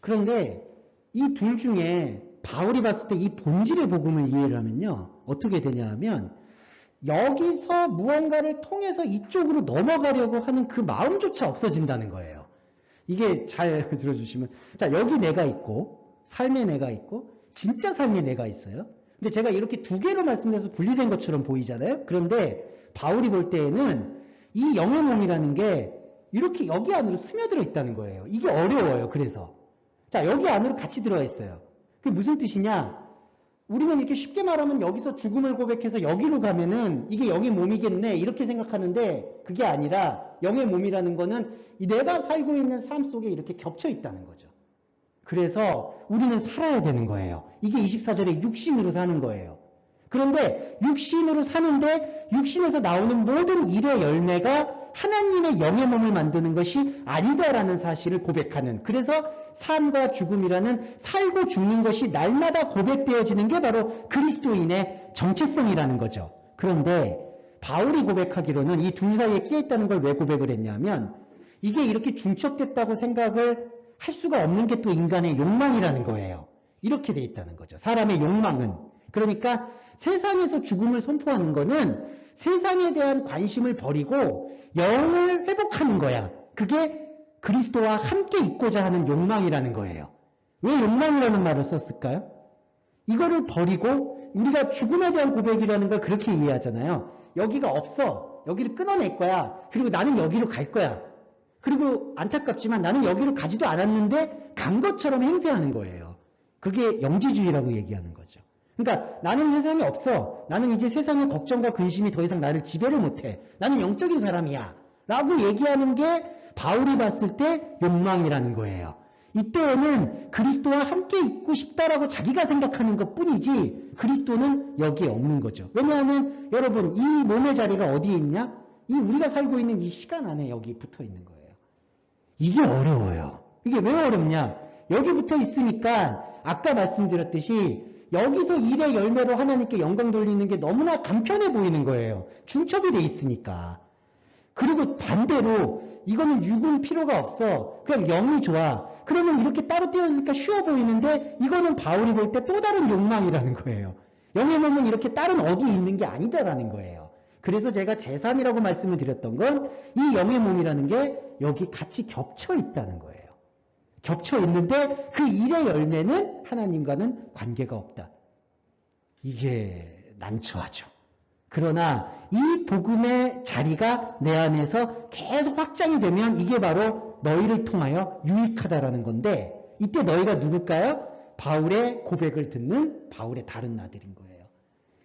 그런데 이 둘 중에 바울이 봤을 때 이 본질의 복음을 이해를 하면요. 어떻게 되냐 하면 여기서 무언가를 통해서 이쪽으로 넘어가려고 하는 그 마음조차 없어진다는 거예요. 이게 잘 들어주시면, 자, 여기 내가 있고, 삶의 내가 있고, 진짜 삶의 내가 있어요. 근데 제가 이렇게 두 개로 말씀드려서 분리된 것처럼 보이잖아요. 그런데 바울이 볼 때에는 이 영의 몸이라는 게 이렇게 여기 안으로 스며들어 있다는 거예요. 이게 어려워요. 그래서. 자, 여기 안으로 같이 들어가 있어요. 그게 무슨 뜻이냐? 우리는 이렇게 쉽게 말하면 여기서 죽음을 고백해서 여기로 가면은 이게 영의 몸이겠네 이렇게 생각하는데 그게 아니라 영의 몸이라는 거는 내가 살고 있는 삶 속에 이렇게 겹쳐 있다는 거죠. 그래서 우리는 살아야 되는 거예요. 이게 24절에 육신으로 사는 거예요. 그런데 육신으로 사는데 육신에서 나오는 모든 일의 열매가 하나님의 영의 몸을 만드는 것이 아니다라는 사실을 고백하는, 그래서 삶과 죽음이라는 살고 죽는 것이 날마다 고백되어지는 게 바로 그리스도인의 정체성이라는 거죠. 그런데 바울이 고백하기로는 이 둘 사이에 끼어 있다는 걸 왜 고백을 했냐면 이게 이렇게 중첩됐다고 생각을 할 수가 없는 게 또 인간의 욕망이라는 거예요. 이렇게 돼 있다는 거죠. 사람의 욕망은. 그러니까 세상에서 죽음을 선포하는 거는 세상에 대한 관심을 버리고 영을 회복하는 거야. 그게 그리스도와 함께 있고자 하는 욕망이라는 거예요. 왜 욕망이라는 말을 썼을까요? 이거를 버리고 우리가 죽음에 대한 고백이라는 걸 그렇게 이해하잖아요. 여기가 없어. 여기를 끊어낼 거야. 그리고 나는 여기로 갈 거야. 그리고 안타깝지만 나는 여기로 가지도 않았는데 간 것처럼 행세하는 거예요. 그게 영지주의라고 얘기하는 거죠. 그러니까 나는 세상에 없어. 나는 이제 세상의 걱정과 근심이 더 이상 나를 지배를 못해. 나는 영적인 사람이야. 라고 얘기하는 게 바울이 봤을 때 욕망이라는 거예요. 이때에는 그리스도와 함께 있고 싶다라고 자기가 생각하는 것 뿐이지 그리스도는 여기에 없는 거죠. 왜냐하면 여러분 이 몸의 자리가 어디에 있냐? 이 우리가 살고 있는 이 시간 안에 여기 붙어 있는 거예요. 이게 어려워요. 이게 왜 어렵냐? 여기 붙어 있으니까 아까 말씀드렸듯이 여기서 일의 열매로 하나님께 영광 돌리는 게 너무나 간편해 보이는 거예요. 중첩이 돼 있으니까. 그리고 반대로 이거는 육은 필요가 없어. 그냥 영이 좋아. 그러면 이렇게 따로 떼어지니까 쉬워 보이는데 이거는 바울이 볼 때 또 다른 욕망이라는 거예요. 영의 몸은 이렇게 다른 어디에 있는 게 아니다라는 거예요. 그래서 제가 제3이라고 말씀을 드렸던 건 이 영의 몸이라는 게 여기 같이 겹쳐 있다는 거예요. 겹쳐 있는데 그 일의 열매는 하나님과는 관계가 없다. 이게 난처하죠. 그러나 이 복음의 자리가 내 안에서 계속 확장이 되면 이게 바로 너희를 통하여 유익하다라는 건데 이때 너희가 누굴까요? 바울의 고백을 듣는 바울의 다른 나들인 거예요.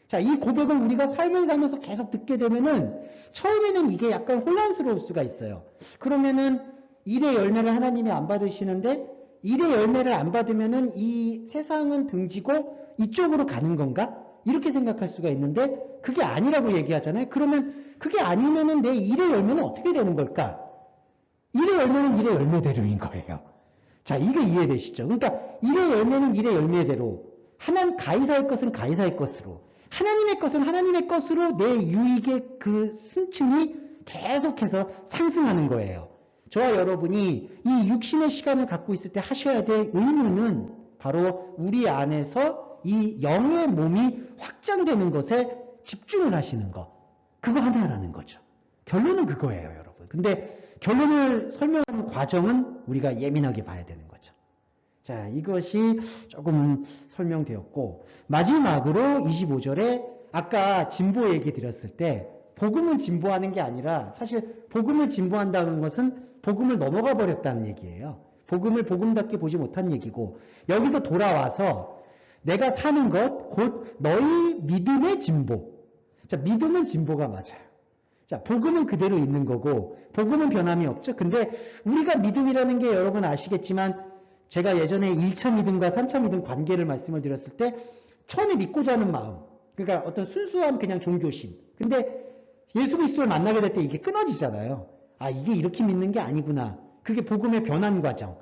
자, 이 고백을 우리가 삶을 살면서 계속 듣게 되면은 처음에는 이게 약간 혼란스러울 수가 있어요. 그러면은 일의 열매를 하나님이 안 받으시는데 일의 열매를 안 받으면은 이 세상은 등지고 이쪽으로 가는 건가? 이렇게 생각할 수가 있는데 그게 아니라고 얘기하잖아요. 그러면 그게 아니면은 내 일의 열매는 어떻게 되는 걸까? 일의 열매는 일의 열매대로인 거예요. 자, 이게 이해되시죠? 그러니까 일의 열매는 일의 열매대로, 가이사의 것은 가이사의 것으로, 하나님의 것은 하나님의 것으로 내 유익의 그 승층이 계속해서 상승하는 거예요. 저와 여러분이 이 육신의 시간을 갖고 있을 때 하셔야 될 의무는 바로 우리 안에서 이 영의 몸이 확장되는 것에 집중을 하시는 것. 그거 하나라는 거죠. 결론은 그거예요, 여러분. 근데 결론을 설명하는 과정은 우리가 예민하게 봐야 되는 거죠. 자, 이것이 조금 설명되었고, 마지막으로 25절에 아까 진보 얘기 드렸을 때 복음을 진보하는 게 아니라 사실 복음을 진보한다는 것은 복음을 넘어가 버렸다는 얘기예요. 복음을 복음답게 보지 못한 얘기고, 여기서 돌아와서 내가 사는 것, 곧 너희 믿음의 진보. 자, 믿음은 진보가 맞아요. 자, 복음은 그대로 있는 거고, 복음은 변함이 없죠. 근데 우리가 믿음이라는 게 여러분 아시겠지만, 제가 예전에 1차 믿음과 3차 믿음 관계를 말씀을 드렸을 때, 처음에 믿고자 하는 마음, 그러니까 어떤 순수한 그냥 종교심. 근데 예수 그리스도를 만나게 될 때 이게 끊어지잖아요. 아, 이게 이렇게 믿는 게 아니구나. 그게 복음의 변환 과정.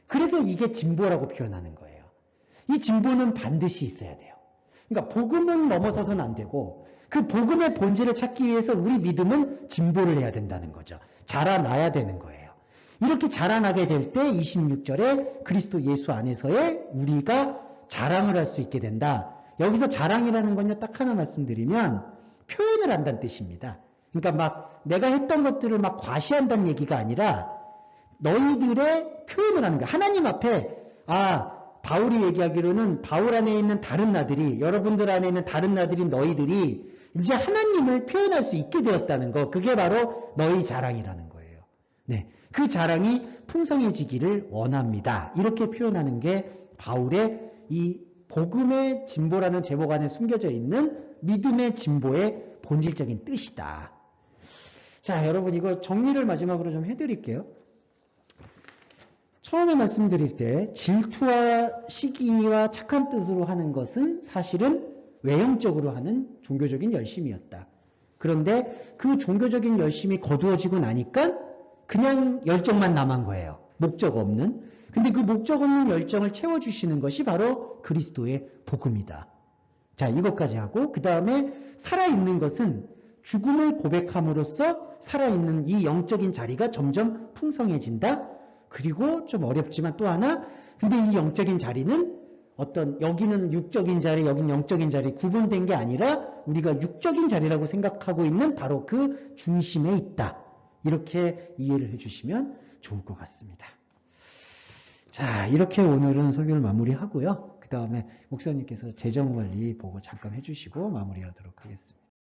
그래서 이게 진보라고 표현하는 거예요. 이 진보는 반드시 있어야 돼요. 그러니까 복음은 넘어서서는 안 되고, 그 복음의 본질을 찾기 위해서 우리 믿음은 진보를 해야 된다는 거죠. 자라나야 되는 거예요. 이렇게 자라나게 될 때 26절에 그리스도 예수 안에서의 우리가 자랑을 할 수 있게 된다. 여기서 자랑이라는 건요, 딱 하나 말씀드리면 표현을 한다는 뜻입니다. 그러니까 막 내가 했던 것들을 막 과시한다는 얘기가 아니라 너희들의 표현을 하는 거야. 하나님 앞에, 바울이 얘기하기로는 바울 안에 있는 다른 나들이, 여러분들 안에 있는 다른 나들인 너희들이 이제 하나님을 표현할 수 있게 되었다는 거. 그게 바로 너희 자랑이라는 거예요. 네. 그 자랑이 풍성해지기를 원합니다. 이렇게 표현하는 게 바울의 이 복음의 진보라는 제목 안에 숨겨져 있는 믿음의 진보의 본질적인 뜻이다. 자, 여러분 이거 정리를 마지막으로 좀 해드릴게요. 처음에 말씀드릴 때 질투와 시기와 착한 뜻으로 하는 것은 사실은 외형적으로 하는 종교적인 열심이었다. 그런데 그 종교적인 열심이 거두어지고 나니까 그냥 열정만 남은 거예요. 목적 없는. 근데 그 목적 없는 열정을 채워주시는 것이 바로 그리스도의 복음이다. 자, 이것까지 하고 그 다음에 살아있는 것은 죽음을 고백함으로써 살아있는 이 영적인 자리가 점점 풍성해진다. 그리고 좀 어렵지만 또 하나, 근데 이 영적인 자리는 어떤 여기는 육적인 자리, 여긴 영적인 자리 구분된 게 아니라 우리가 육적인 자리라고 생각하고 있는 바로 그 중심에 있다. 이렇게 이해를 해주시면 좋을 것 같습니다. 자, 이렇게 오늘은 설교를 마무리하고요. 그 다음에 목사님께서 재정관리 보고 잠깐 해주시고 마무리하도록 하겠습니다.